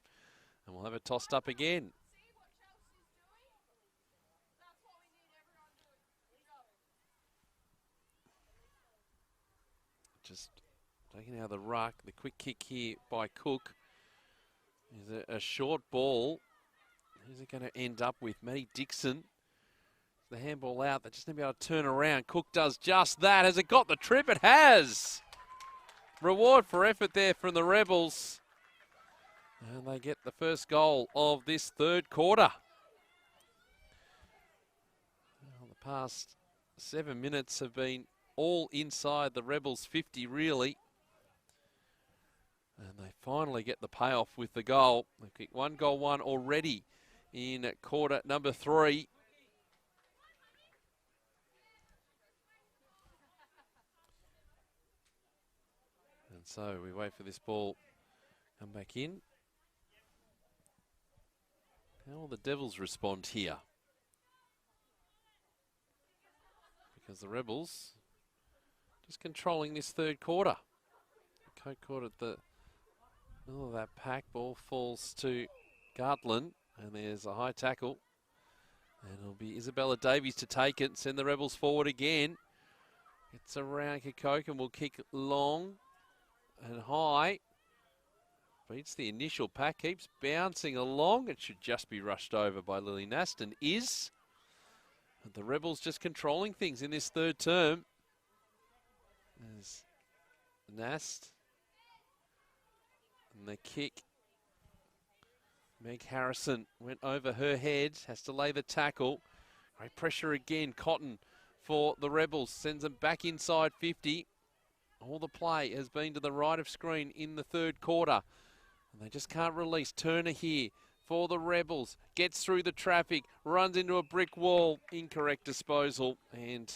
And we'll have it tossed up again. Just taking out of the ruck. The quick kick here by Cook is a short ball. Who's it going to end up with? Maddie Dixon. The handball out. They just need to be able to turn around. Cook does just that. Has it got the trip? It has. Reward for effort there from the Rebels. And they get the first goal of this third quarter. Well, the past 7 minutes have been all inside the Rebels 50, really. And they finally get the payoff with the goal. They've kicked 1 goal 1 already in quarter number 3. And so we wait for this ball come back in. How will the Devils respond here? Because the Rebels just controlling this third quarter. Coke caught at the middle of that pack. Ball falls to Gartland, and there's a high tackle. And it'll be Isabella Davies to take it and send the Rebels forward again. It's around Coke and will kick long and high. Beats the initial pack, keeps bouncing along. It should just be rushed over by Lily Nast, and is. And the Rebels just controlling things in this third term. There's Nast. And the kick. Meg Harrison went over her head, has to lay the tackle. Great pressure again. Cotton for the Rebels, sends them back inside 50. All the play has been to the right of screen in the third quarter. And they just can't release. Turner here for the Rebels. Gets through the traffic, runs into a brick wall. Incorrect disposal. And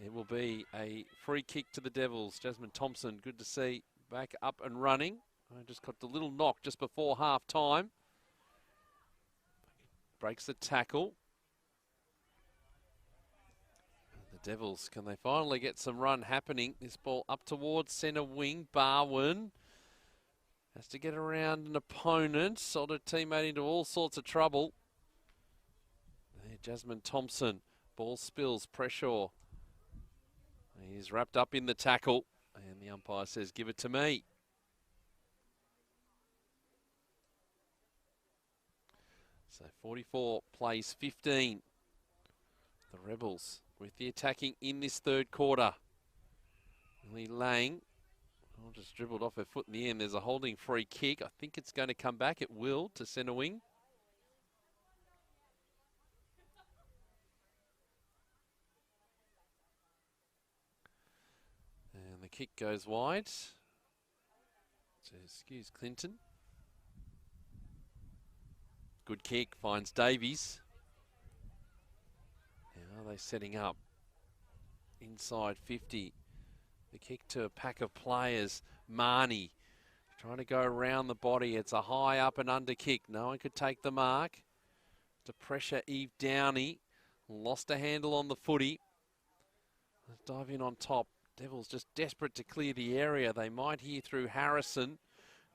it will be a free kick to the Devils. Jasmine Thompson, good to see, back up and running. I just got the little knock just before half time. breaks the tackle. The Devils, can they finally get some run happening? This ball up towards centre wing. Barwin has to get around an opponent. Sold her teammate into all sorts of trouble. There, Jasmine Thompson. Ball spills. Pressure. He's wrapped up in the tackle. And the umpire says, give it to me. So 44 plays 15. The Rebels with the attacking in this third quarter. Lee Lang, just dribbled off her foot in the end. There's a holding free kick. I think it's going to come back. It will to centre wing. And the kick goes wide. So excuse Clinton. Good kick, finds Davies. Now are they setting up? Inside 50. The kick to a pack of players. Marnie trying to go around the body. It's a high up and under kick. No one could take the mark. To pressure Eve Downey. Lost a handle on the footy. Let's dive in on top. Devils just desperate to clear the area. They might hear through Harrison.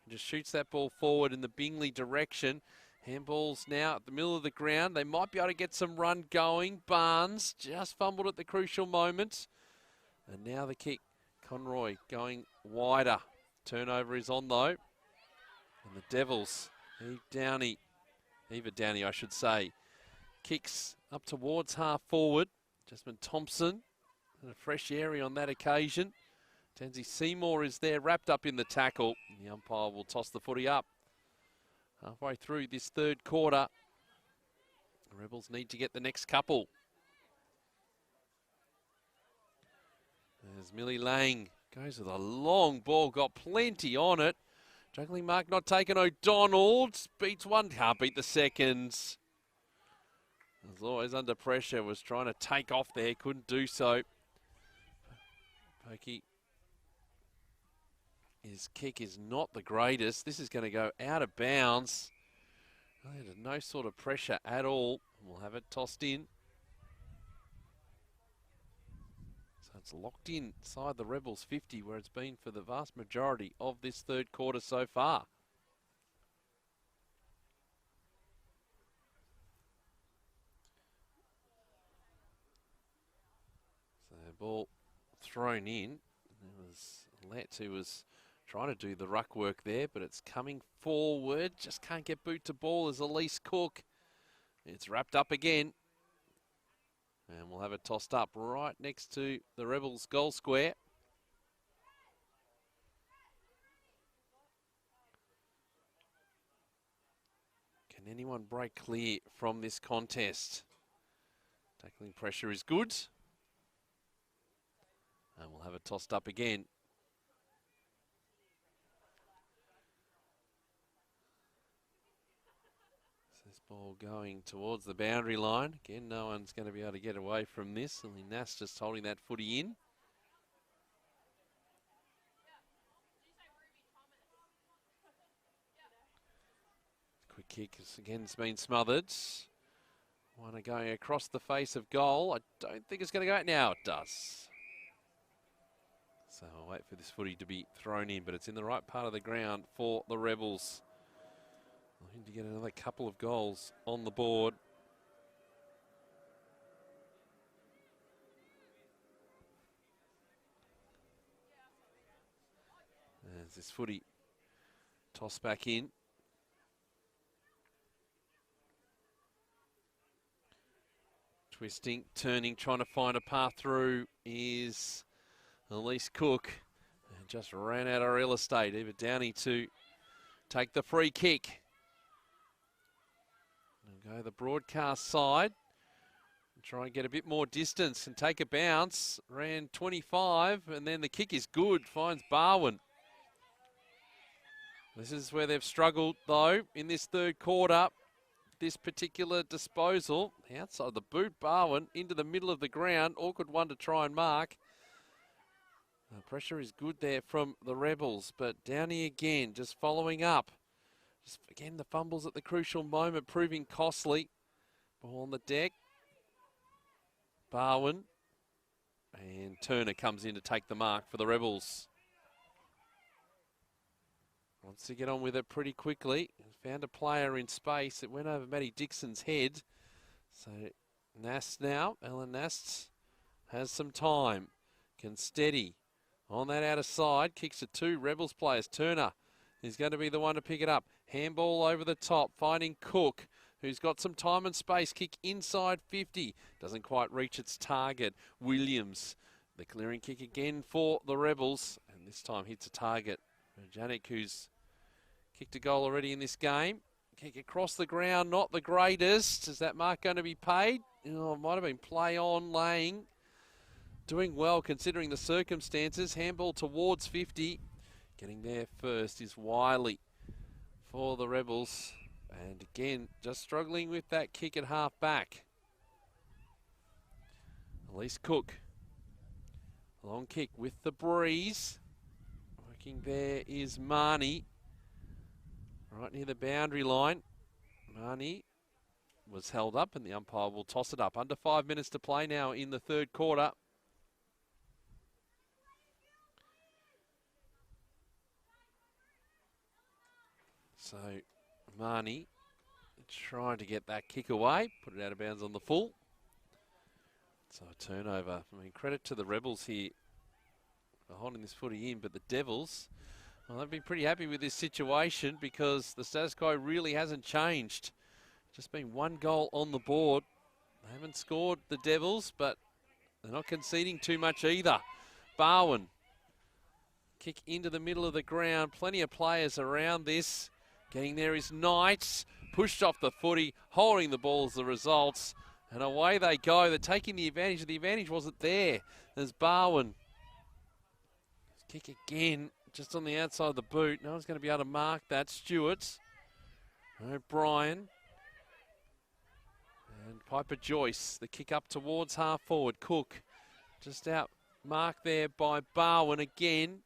Just shoots that ball forward in the Bingley direction. Handballs now at the middle of the ground. They might be able to get some run going. Barnes just fumbled at the crucial moment. And now the kick. Conroy going wider. Turnover is on though. And the Devils, Eva Downey I should say, kicks up towards half forward. Jasmine Thompson and a fresh area on that occasion. Tansy Seymour is there wrapped up in the tackle. And the umpire will toss the footy up. Halfway through this third quarter, the Rebels need to get the next couple. There's Millie Lang, goes with a long ball, got plenty on it. Juggling mark not taken, O'Donnell beats one, can't beat the seconds. Was always under pressure, was trying to take off there, couldn't do so. Pokey. His kick is not the greatest. This is going to go out of bounds. No sort of pressure at all. We'll have it tossed in. So it's locked inside the Rebels 50, where it's been for the vast majority of this third quarter so far. So the ball thrown in. It was Lett who was trying to do the ruck work there, but it's coming forward. Just can't get boot to ball as Elise Cook. It's wrapped up again. And we'll have it tossed up right next to the Rebels goal square. Can anyone break clear from this contest? Tackling pressure is good. And we'll have it tossed up again. Ball going towards the boundary line. Again, no one's going to be able to get away from this. Only Nass just holding that footy in. Quick kick has again been smothered. One going across the face of goal. I don't think it's going to go out now. It does. So I'll wait for this footy to be thrown in, but it's in the right part of the ground for the Rebels. Looking to get another couple of goals on the board. As this footy tossed back in. Twisting, turning, trying to find a path through is Elise Cook. And just ran out of real estate. Eva Downey to take the free kick. Go the broadcast side. Try and get a bit more distance and take a bounce. Ran 25 and then the kick is good. Finds Barwin. This is where they've struggled though in this third quarter. This particular disposal. Outside the boot, Barwin into the middle of the ground. Awkward one to try and mark. The pressure is good there from the Rebels, but Downey again just following up. Just again, the fumbles at the crucial moment proving costly. Ball on the deck. Barwin. And Turner comes in to take the mark for the Rebels. Wants to get on with it pretty quickly. Found a player in space. It went over Matty Dixon's head. So Nast now. Ellen Nast has some time. Can steady. On that outer side. Kicks to two Rebels players. Turner is going to be the one to pick it up. Handball over the top. Finding Cook, who's got some time and space. Kick inside 50. Doesn't quite reach its target. Williams, the clearing kick again for the Rebels. And this time hits a target. Janik, who's kicked a goal already in this game. Kick across the ground, not the greatest. Is that mark going to be paid? Oh, it might have been play on, laying. Doing well considering the circumstances. Handball towards 50. Getting there first is Wiley for the Rebels. And again, just struggling with that kick at half back. Elise Cook. Long kick with the breeze. Working there is Marnie. Right near the boundary line. Marnie was held up and the umpire will toss it up. Under 5 minutes to play now in the third quarter. So Marnie trying to get that kick away. Put it out of bounds on the full. So a turnover. I mean, credit to the Rebels here for holding this footy in, but the Devils, well, they've been pretty happy with this situation because the status quo really hasn't changed. Just been one goal on the board. They haven't scored, the Devils, but they're not conceding too much either. Barwin. Kick into the middle of the ground. Plenty of players around this. Getting there is Knight. Pushed off the footy, holding the ball as the results. And away they go. They're taking the advantage. The advantage wasn't there. There's Barwin. Kick again. Just on the outside of the boot. No one's going to be able to mark that. Stewart. O'Brien. And Piper Joyce. The kick up towards half forward. Cook. Just out marked there by Barwin again.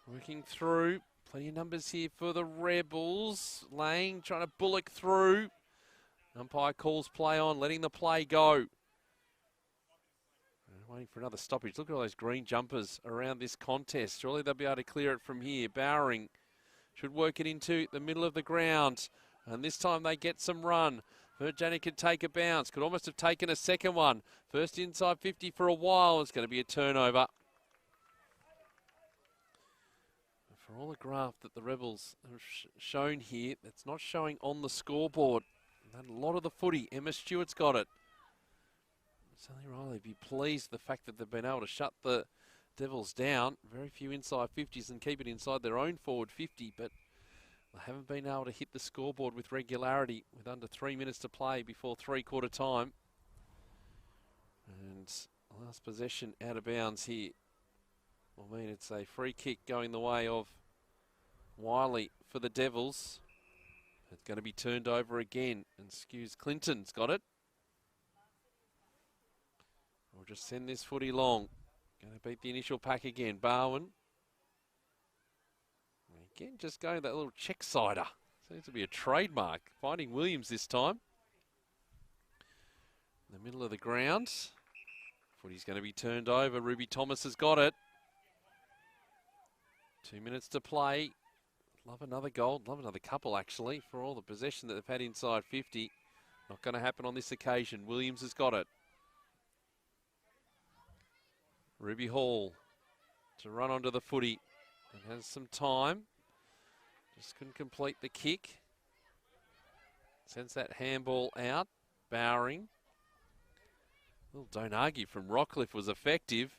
Working through. Plenty of numbers here for the Rebels. Lang trying to bullock through. Umpire calls play on. Letting the play go. Waiting for another stoppage. Look at all those green jumpers around this contest. Surely they'll be able to clear it from here. Bowering should work it into the middle of the ground. And this time they get some run. Janik could take a bounce. Could almost have taken a second one. First inside 50 for a while. It's going to be a turnover. For all the graph that the Rebels have shown here, that's not showing on the scoreboard. And a lot of the footy, Emma Stewart's got it. Sally Riley be pleased with the fact that they've been able to shut the Devils down. Very few inside 50s and keep it inside their own forward 50, but they haven't been able to hit the scoreboard with regularity with under 3 minutes to play before three-quarter time. And last possession out of bounds here. I mean, it's a free kick going the way of Wiley for the Devils. It's going to be turned over again, and Skews Clinton's got it. We'll just send this footy long. Going to beat the initial pack again. Barwin. Again, just going that little check sider. Seems to be a trademark. Finding Williams this time. In the middle of the ground. Footy's going to be turned over. Ruby Thomas has got it. 2 minutes to play. Love another goal. Love another couple, actually, for all the possession that they've had inside 50. Not going to happen on this occasion. Williams has got it. Ruby Hall to run onto the footy and has some time. Just couldn't complete the kick. Sends that handball out. Bowering. Little don't argue from Rockcliffe was effective.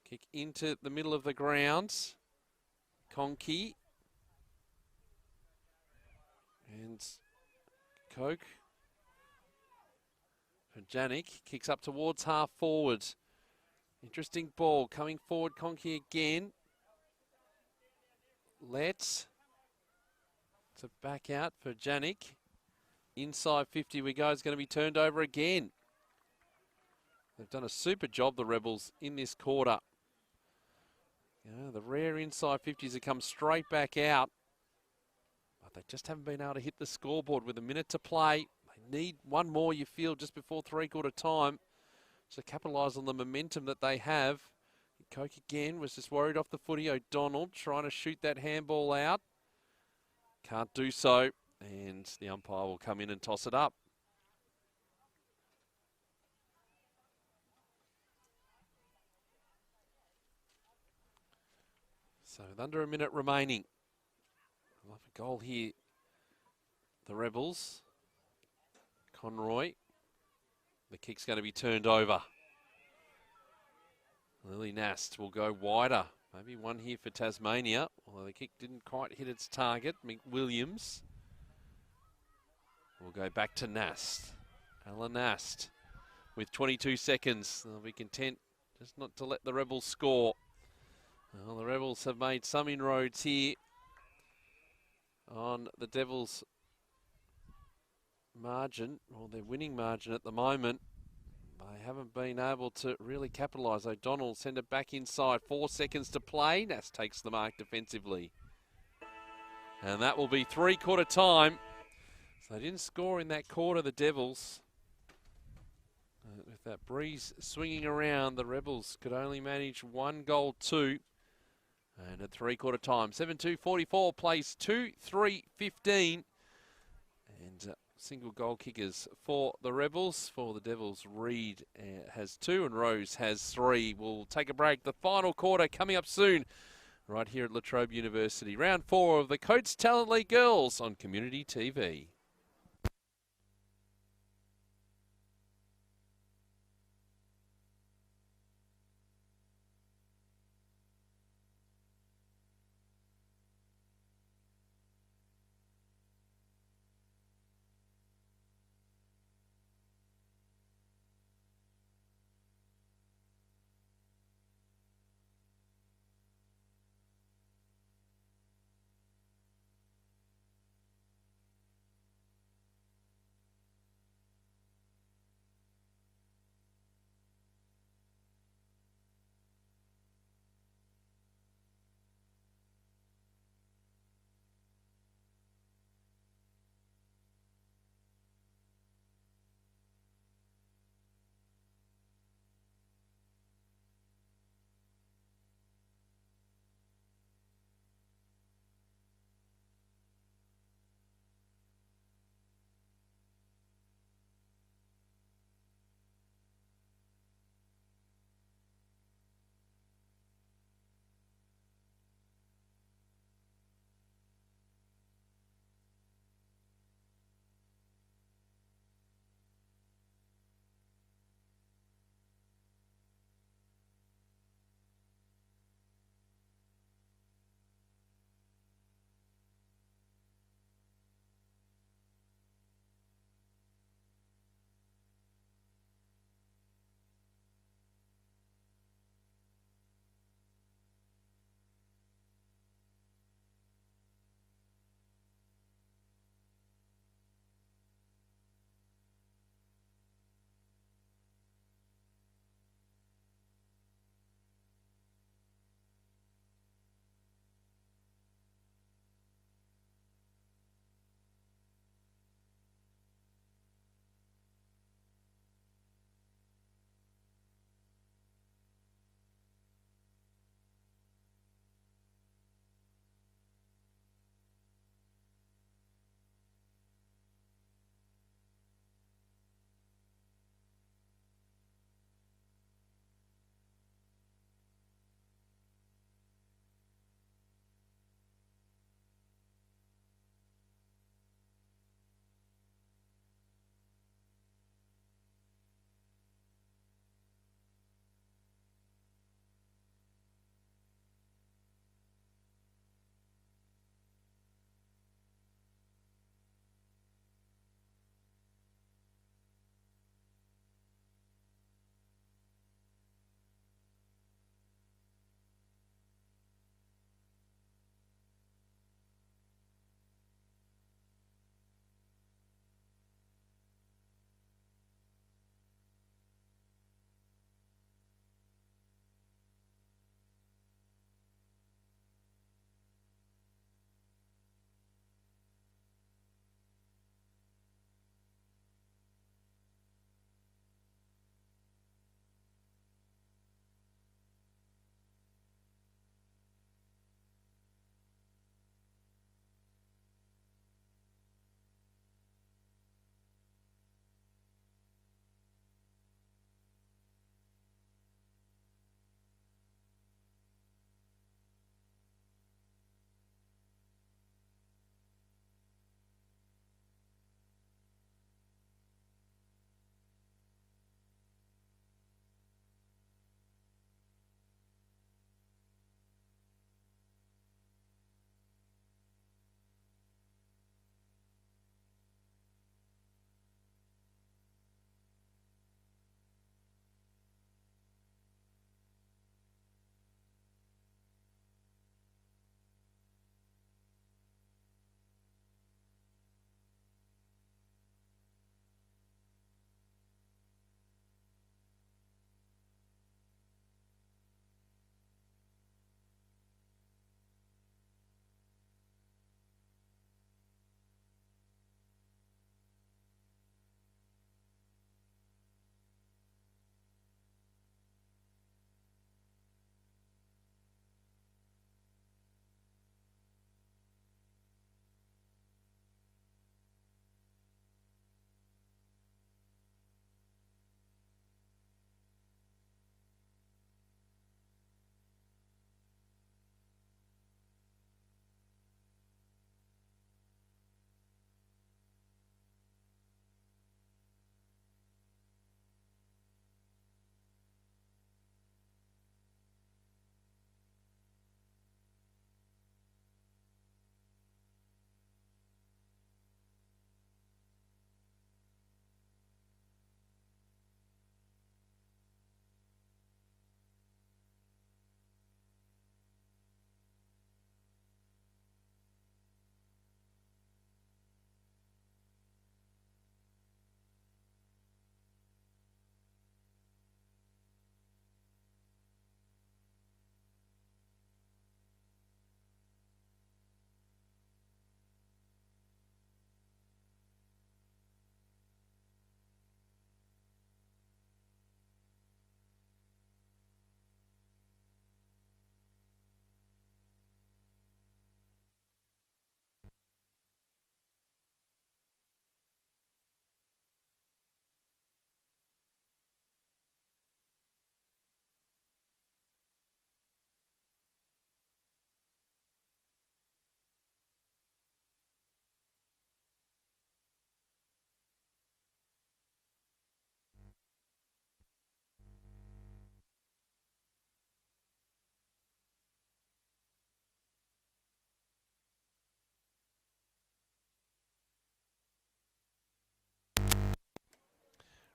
Kick into the middle of the ground. Conkey. And Coke. Janik kicks up towards half forward. Interesting ball coming forward. Conkey again. Let's to back out for Janik. Inside 50 we go. It's going to be turned over again. They've done a super job, the Rebels, in this quarter. You know, the rare inside 50s have come straight back out. But they just haven't been able to hit the scoreboard with a minute to play. They need one more, you feel, just before three-quarter time to capitalise on the momentum that they have. Coke again was just worried off the footy. O'Donnell trying to shoot that handball out. Can't do so. And the umpire will come in and toss it up. So with under a minute remaining. Love a goal here. The Rebels. Conroy. The kick's going to be turned over. Lily Nast will go wider. Maybe one here for Tasmania. Although the kick didn't quite hit its target. McWilliams will go back to Nast. Ella Nast with 22 seconds. They'll be content just not to let the Rebels score. Well, the Rebels have made some inroads here on the Devils' margin, or their winning margin at the moment. They haven't been able to really capitalise. O'Donnell send it back inside. 4 seconds to play. Nast takes the mark defensively. And that will be three-quarter time. So they didn't score in that quarter, the Devils. With that breeze swinging around, the Rebels could only manage 1 goal, 2. And at three-quarter time, 7-2-44 plays 2-3-15. And single goal kickers for the Rebels. For the Devils, Reid has 2 and Rose has 3. We'll take a break. The final quarter coming up soon right here at Trobe University. Round 4 of the Coates Talent League Girls on Community TV.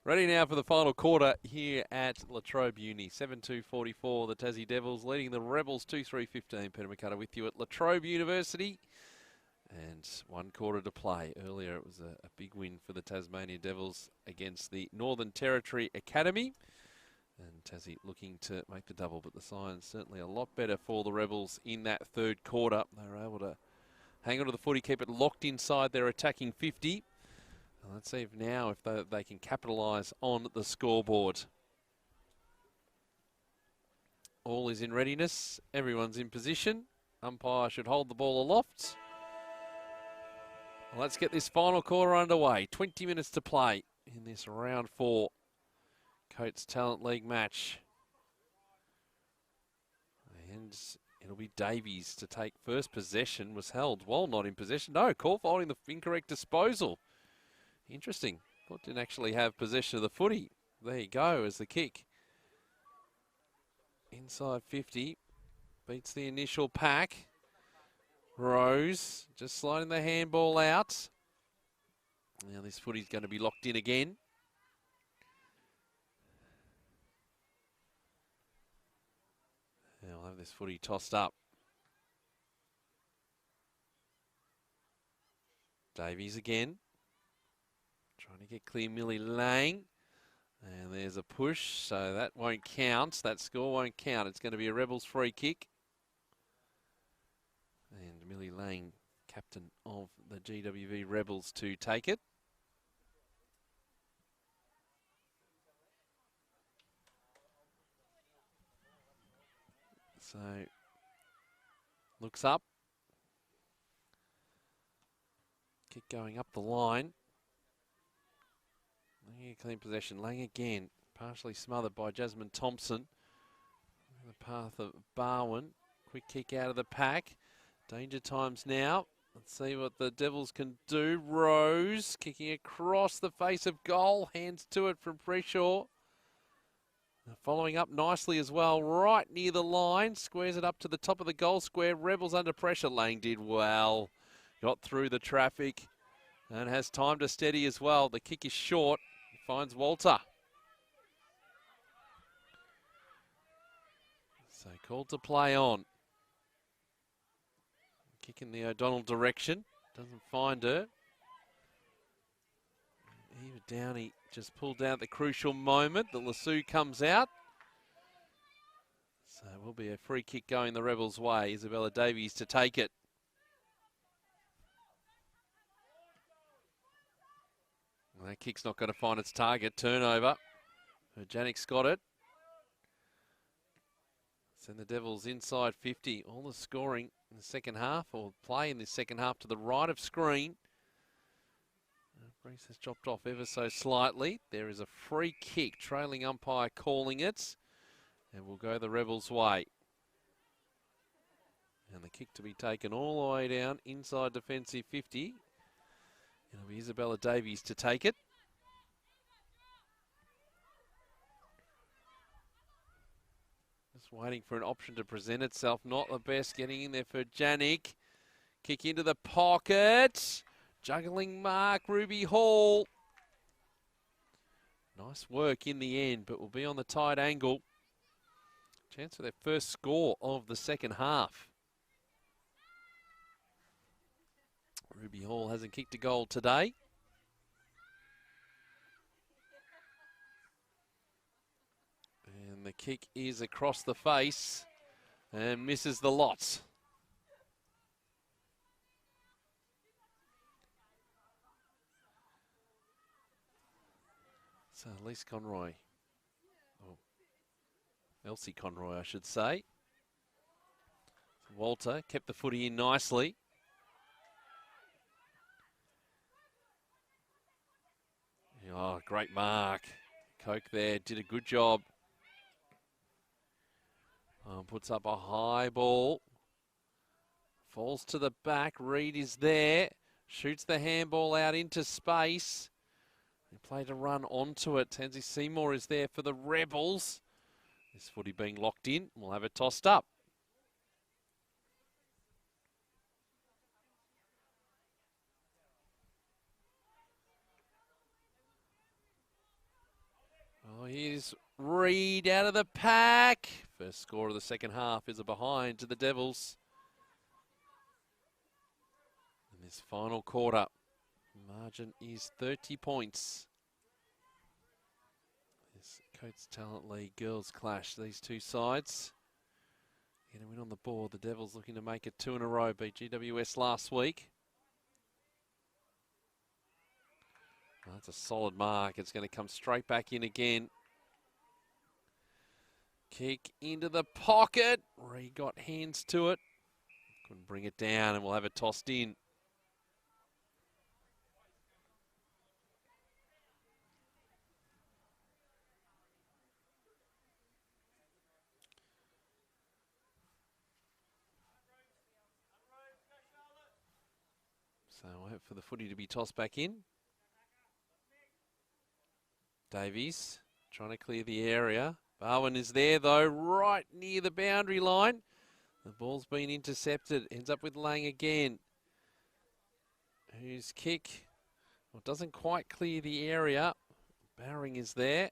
Ready now for the final quarter here at La Trobe Uni. 7-2-44, the Tassie Devils leading the Rebels 2-3-15. Peter McCutter with you at La Trobe University. And 1 quarter to play. Earlier it was a big win for the Tasmania Devils against the Northern Territory Academy. And Tassie looking to make the double, but the signs certainly a lot better for the Rebels in that 3rd quarter. They were able to hang on to the footy, keep it locked inside their attacking 50. And let's see if now they can capitalise on the scoreboard. All is in readiness. Everyone's in position. Umpire should hold the ball aloft. Well, let's get this final quarter underway. 20 minutes to play in this round 4 Coates Talent League match. And it'll be Davies to take first possession. Was held while not in possession. No, call for holding the incorrect disposal. Interesting. Thought didn't actually have possession of the footy. There you go as the kick. Inside 50. Beats the initial pack. Rose just sliding the handball out. Now this footy's going to be locked in again. Now we'll have this footy tossed up. Davies again. Trying to get clear Millie Lang. And there's a push, so that won't count. That score won't count. It's going to be a Rebels free kick. And Millie Lang, captain of the GWV Rebels, to take it. So, looks up. Kick going up the line. Lang clean possession. Lang again, partially smothered by Jasmine Thompson. In the path of Barwin. Quick kick out of the pack. Danger times now. Let's see what the Devils can do. Rose kicking across the face of goal. Hands to it from Preshaw. Following up nicely as well, right near the line. Squares it up to the top of the goal square. Rebels under pressure. Lang did well. Got through the traffic and has time to steady as well. The kick is short. Finds Walter. So called to play on. Kick in the O'Donnell direction. Doesn't find her. Eva Downey just pulled out the crucial moment. The Lasso comes out. So it will be a free kick going the Rebels' way. Isabella Davies to take it. Well, that kick's not going to find its target. Turnover. Janik's got it. Send the Devils inside 50. All the scoring in the second half, or play in the second half, to the right of screen. Reese has dropped off ever so slightly. There is a free kick, trailing umpire calling it, and will go the Rebels' way. And the kick to be taken all the way down inside defensive 50. It'll be Isabella Davies to take it. Just waiting for an option to present itself. Not the best. Getting in there for Janik. Kick into the pocket. Juggling mark, Ruby Hall. Nice work in the end, but will be on the tight angle. Chance for their first score of the second half. Ruby Hall hasn't kicked a goal today. And the kick is across the face and misses the lot. So Elise Conroy, or Elsie Conroy I should say. Walter kept the footy in nicely. Oh, great mark. Coke there, did a good job. Puts up a high ball. Falls to the back, Reed is there. Shoots the handball out into space. They play to run onto it. Tansy Seymour is there for the Rebels. This footy being locked in. We'll have it tossed up. Oh, here's Reed out of the pack. First score of the second half is a behind to the Devils. In this final quarter, margin is 30 points. This Coates Talent League girls clash, these two sides. Get a win on the board. The Devils looking to make it 2 in a row, beat GWS last week. Well, that's a solid mark. It's going to come straight back in again. Kick into the pocket. Reed got hands to it. Couldn't bring it down, and we'll have it tossed in. So we'll wait for the footy to be tossed back in. Davies trying to clear the area. Barwin is there though, right near the boundary line. The ball's been intercepted. Ends up with Lang again. Whose kick, well, doesn't quite clear the area. Bowring is there.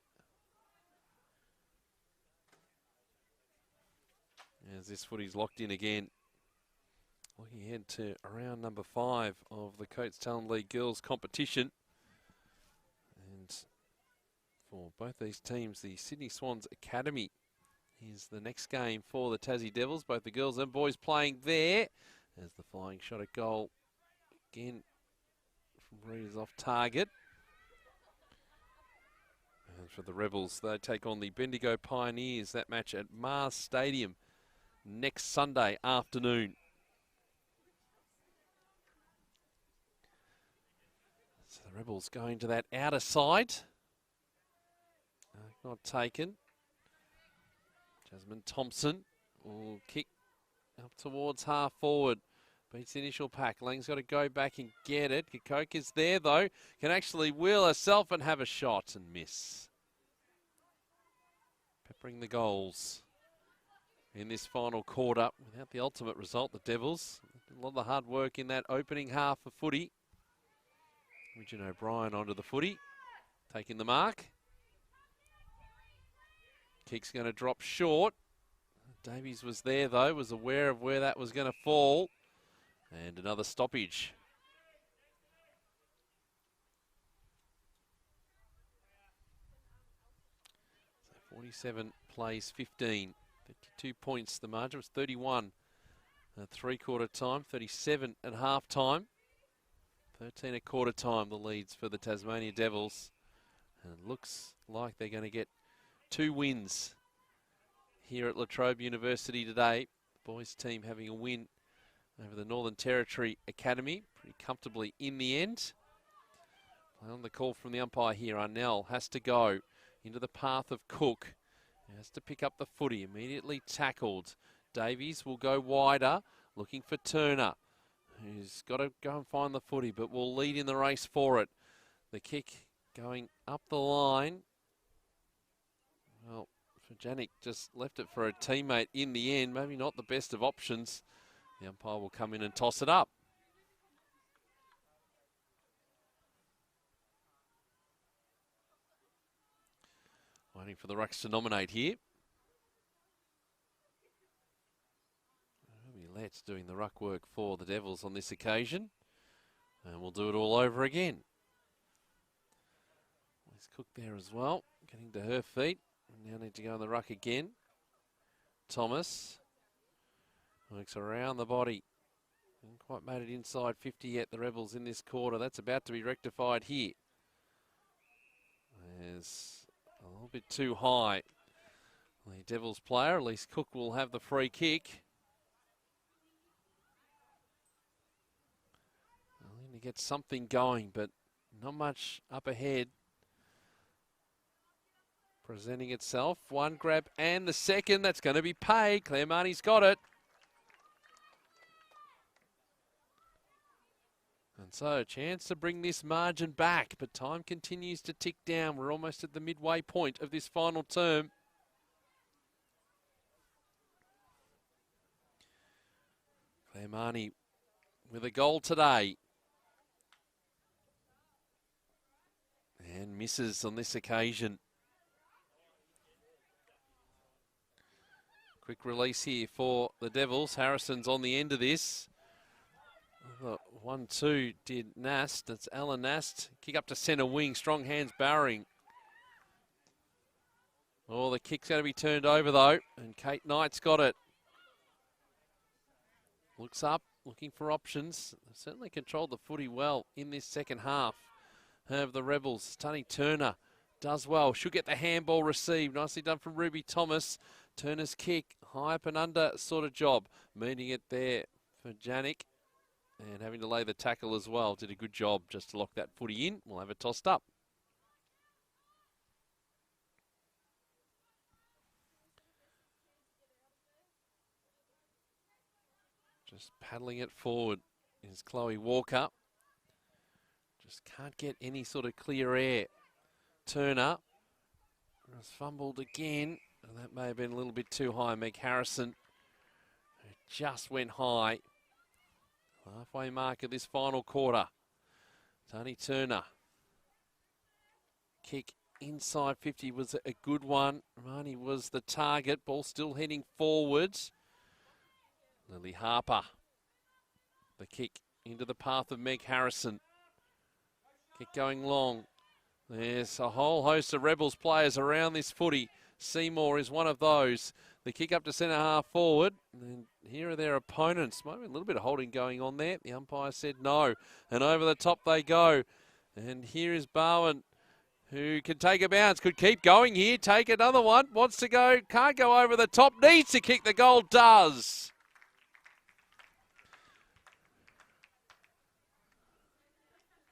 As this footy's locked in again. Looking ahead to round number 5 of the Coates Talent League girls competition. And for both these teams, the Sydney Swans Academy is the next game for the Tassie Devils. Both the girls and boys playing there. As the flying shot at goal again from Reed is off target. And for the Rebels, they take on the Bendigo Pioneers. That match at Mars Stadium next Sunday afternoon. So the Rebels going to that outer side. Not taken. Jasmine Thompson will kick up towards half forward. Beats the initial pack. Lang's got to go back and get it. Kikoke is there though. Can actually wheel herself and have a shot and miss. Peppering the goals in this final quarter. Without the ultimate result, the Devils did a lot of the hard work in that opening half of footy. Richard O'Brien onto the footy. Taking the mark. Kick's going to drop short. Davies was there though, was aware of where that was going to fall. And another stoppage. So 47 plays 15. 52 points. The margin was 31 at three-quarter time, 37 at half-time. 13 at quarter time, the leads for the Tasmania Devils. And it looks like they're going to get 2 wins here at Trobe University today. The boys team having a win over the Northern Territory Academy pretty comfortably in the end. On the call from the umpire here, Arnell has to go into the path of Cook. He has to pick up the footy, immediately tackled. Davies will go wider, looking for Turner, who's got to go and find the footy, but will lead in the race for it. The kick going up the line. Well, Janik just left it for a teammate in the end. Maybe not the best of options. The umpire will come in and toss it up. Waiting for the Rucks to nominate here. It'll be Letts doing the ruck work for the Devils on this occasion. And we'll do it all over again. There's Cook there as well, getting to her feet. Now need to go in the ruck again. Thomas works around the body. Haven't quite made it inside 50 yet, the Rebels in this quarter. That's about to be rectified here. There's a little bit too high. The Devils player, at least Cook, will have the free kick. They'll need to get something going, but not much up ahead. Presenting itself, one grab and the second, that's going to be paid. Claire Marnie's got it. And so, chance to bring this margin back, but time continues to tick down. We're almost at the midway point of this final term. Claire Marnie with a goal today. And misses on this occasion. Quick release here for the Devils. Harrison's on the end of this. 1-2 did Nast. That's Alan Nast. Kick up to centre wing. Strong hands Bowering. Oh, the kick's going to be turned over though. And Kate Knight's got it. Looks up, looking for options. They've certainly controlled the footy well in this second half. Have the Rebels. Tunny Turner does well. Should get the handball received. Nicely done from Ruby Thomas. Turner's kick, high up and under sort of job. Meeting it there for Janik. And having to lay the tackle as well. Did a good job just to lock that footy in. We'll have it tossed up. Just paddling it forward is Chloe Walker. Just can't get any sort of clear air. Turner has fumbled again. And that may have been a little bit too high. Meg Harrison, who just went high. Halfway mark of this final quarter. Tony Turner. Kick inside 50 was a good one. Romani was the target. Ball still heading forwards. Lily Harper. The kick into the path of Meg Harrison. Kick going long. There's a whole host of Rebels players around this footy. Seymour is one of those. The kick up to centre half forward. And here are their opponents. Might be a little bit of holding going on there. The umpire said no. And over the top they go. And here is Bowen, who can take a bounce. Could keep going here. Take another one. Wants to go. Can't go over the top. Needs to kick the goal. Does.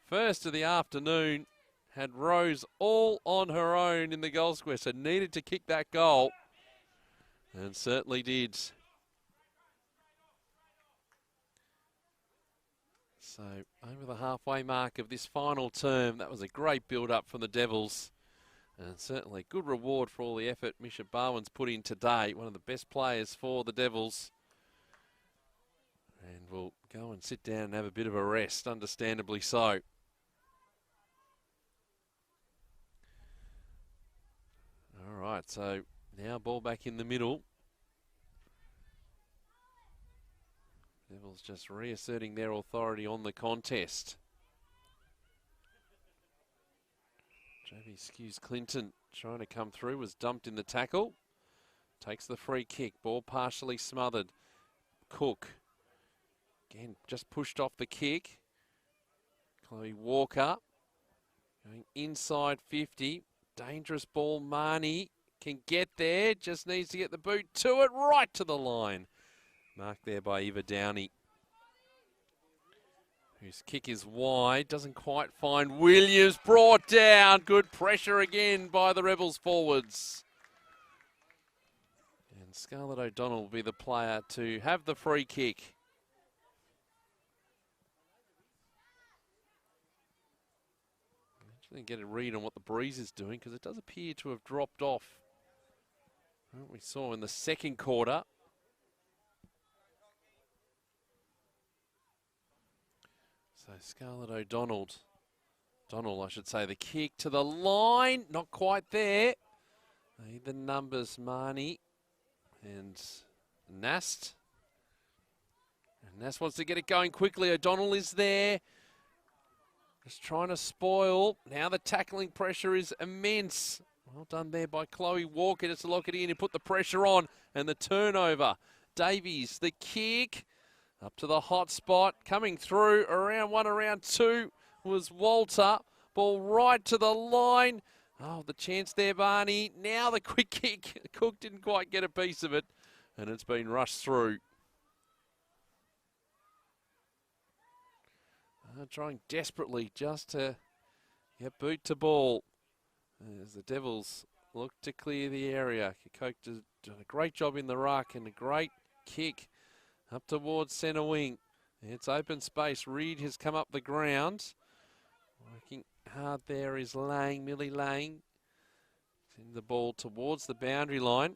First of the afternoon. Had Rose all on her own in the goal square. So needed to kick that goal. And certainly did. So over the halfway mark of this final term, that was a great build-up from the Devils. And certainly good reward for all the effort Misha Barwin's put in today. One of the best players for the Devils. And we'll go and sit down and have a bit of a rest, understandably so. All right, so now ball back in the middle. Devils just reasserting their authority on the contest. Joby Skews Clinton trying to come through, was dumped in the tackle. Takes the free kick, ball partially smothered. Cook, again, just pushed off the kick. Chloe Walker going inside 50. Dangerous ball, Marnie can get there, just needs to get the boot to it, right to the line. Marked there by Eva Downey, whose kick is wide, doesn't quite find Williams, brought down. Good pressure again by the Rebels forwards. And Scarlett O'Donnell will be the player to have the free kick. Get a read on what the breeze is doing, because it does appear to have dropped off. What we saw in the second quarter. So Scarlett O'Donnell, I should say, the kick to the line, not quite there. The numbers, Marnie and Nast. And Nast wants to get it going quickly. O'Donnell is there. Just trying to spoil. Now the tackling pressure is immense. Well done there by Chloe Walker just to lock it in and put the pressure on. And the turnover. Davies, the kick. Up to the hot spot. Coming through. Around one, around two was Walter. Ball right to the line. Oh, the chance there, Barney. Now the quick kick. Cook didn't quite get a piece of it. And it's been rushed through. Trying desperately just to get boot to ball as the Devils look to clear the area. Koch has done a great job in the ruck and a great kick up towards centre wing. It's open space. Reed has come up the ground. Working hard there is Lang, Millie Lang. Send the ball towards the boundary line.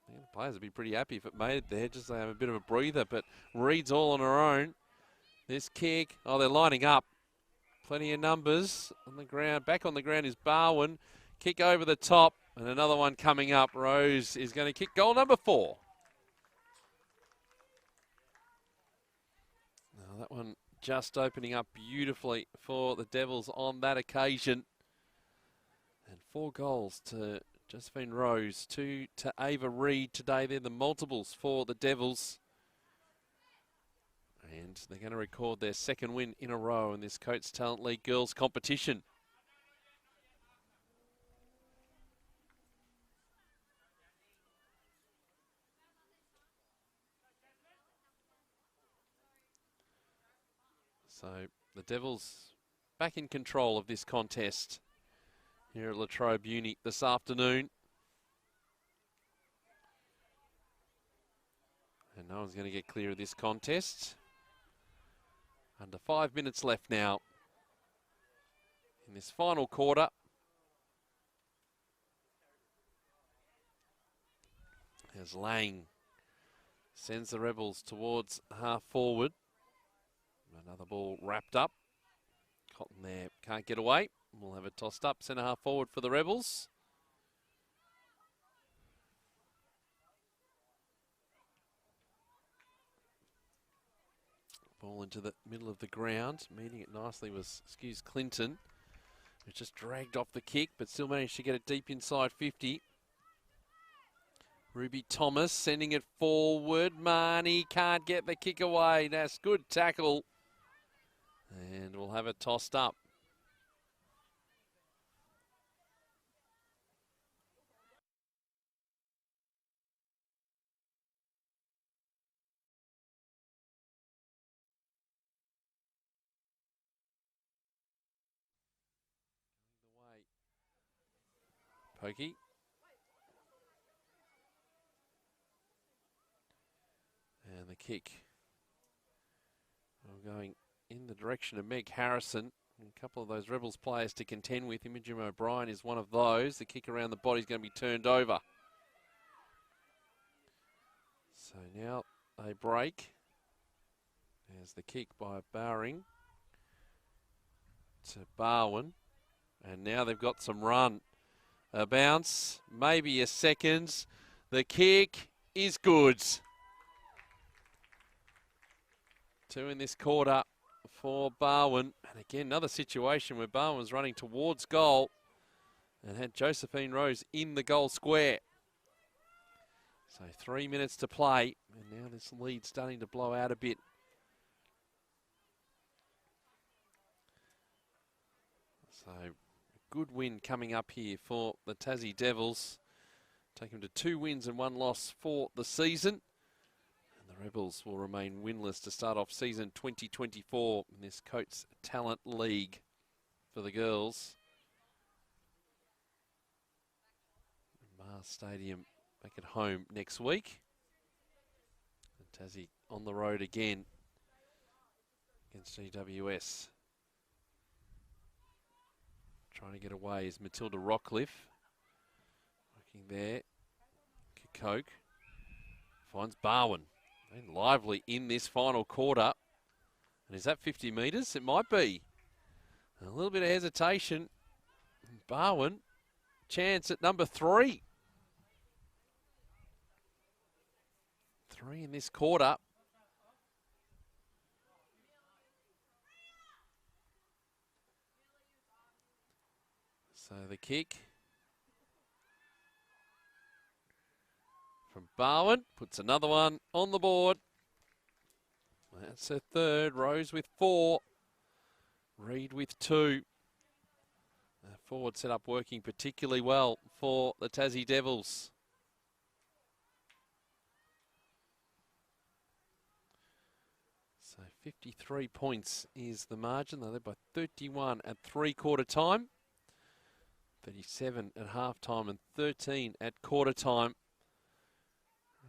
The players would be pretty happy if it made it there, just to have a bit of a breather, but Reed's all on her own. This kick, oh, they're lining up. Plenty of numbers on the ground. Back on the ground is Barwin. Kick over the top, and another one coming up. Rose is going to kick goal number 4. Well, that one just opening up beautifully for the Devils on that occasion. And 4 goals to Josephine Rose, 2 to Ava Reid today. They're the multiples for the Devils. And they're going to record their 2nd win in a row in this Coates Talent League girls competition. So the Devils back in control of this contest here at Trobe Uni this afternoon. And no one's going to get clear of this contest. Under 5 minutes left now in this final quarter. As Lang sends the Rebels towards half forward. Another ball wrapped up. Cotton there can't get away. We'll have it tossed up, centre half forward for the Rebels. Ball into the middle of the ground. Meeting it nicely was Clinton, who just dragged off the kick, but still managed to get it deep inside 50. Ruby Thomas sending it forward. Marnie can't get the kick away. That's good tackle. And we'll have it tossed up. Pokey. And the kick. We're going in the direction of Meg Harrison. A couple of those Rebels players to contend with. Imogen O'Brien is one of those. The kick around the body is going to be turned over. So now they break. There's the kick by Bowring to Barwin. And now they've got some run. A bounce, maybe a second. The kick is good. 2 in this quarter for Barwin. And again, another situation where Barwin was running towards goal and had Josephine Rose in the goal square. So 3 minutes to play. And now this lead's starting to blow out a bit. So good win coming up here for the Tassie Devils. Take them to 2 wins and 1 loss for the season. And the Rebels will remain winless to start off season 2024 in this Coates Talent League for the girls. Mars Stadium back at home next week. And Tassie on the road again against GWS. Trying to get away is Matilda Rockcliffe. Working there. Koch finds Barwin. And lively in this final quarter. And is that 50 metres? It might be. A little bit of hesitation. Barwin, chance at number 3. 3 in this quarter. So the kick from Barwin puts another one on the board. That's her 3rd. Rose with 4. Reid with 2. The forward setup working particularly well for the Tassie Devils. So 53 points is the margin. They're led by 31 at 3/4 time. 37 at half time and 13 at quarter time.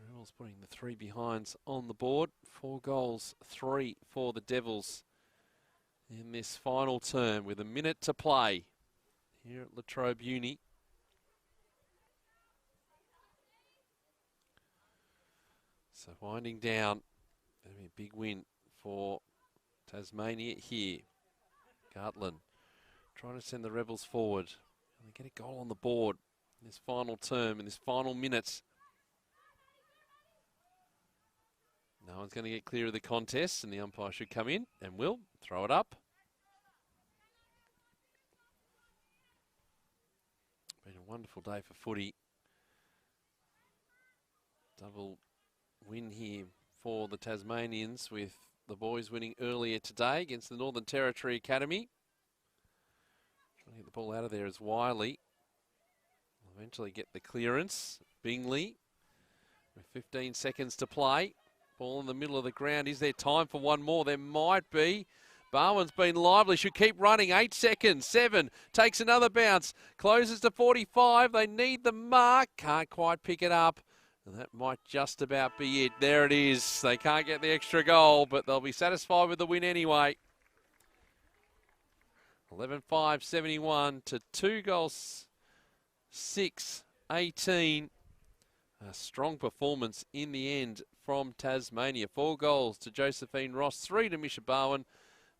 Rebels putting the 3 behinds on the board. 4 goals, 3 for the Devils in this final term with a minute to play here at Trobe Uni. So winding down, going to be a big win for Tasmania here. Gartland trying to send the Rebels forward. And they get a goal on the board in this final term, in this final minute. No one's going to get clear of the contest, and the umpire should come in and will throw it up. Been a wonderful day for footy. Double win here for the Tasmanians, with the boys winning earlier today against the Northern Territory Academy. Trying to get the ball out of there as Wiley will eventually get the clearance. Bingley with 15 seconds to play. Ball in the middle of the ground. Is there time for one more? There might be. Barwin's been lively, should keep running. 8 seconds, 7, takes another bounce, closes to 45. They need the mark, can't quite pick it up. And that might just about be it. There it is. They can't get the extra goal, but they'll be satisfied with the win anyway. 11-5, 71 to 2 goals, 6-18. A strong performance in the end from Tasmania. 4 goals to Josephine Ross, 3 to Misha Barwin,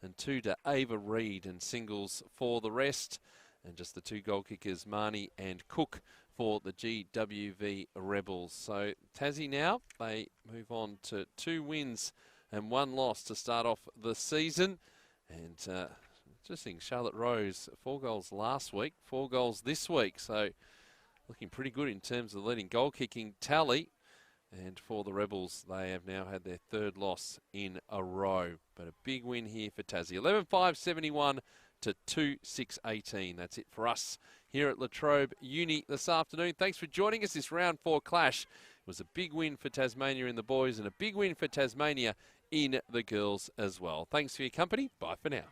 and 2 to Ava Reid, and singles for the rest. And just the 2 goal kickers, Marnie and Cook, for the GWV Rebels. So Tassie now, they move on to 2 wins and 1 loss to start off the season. And just think, Charlotte Rose, 4 goals last week, 4 goals this week. So looking pretty good in terms of leading goal kicking tally. And for the Rebels, they have now had their 3rd loss in a row. But a big win here for Tassie. 11-5, 71 to 2-6-18. That's it for us here at La Trobe Uni this afternoon. Thanks for joining us. This round 4 clash was a big win for Tasmania in the boys and a big win for Tasmania in the girls as well. Thanks for your company. Bye for now.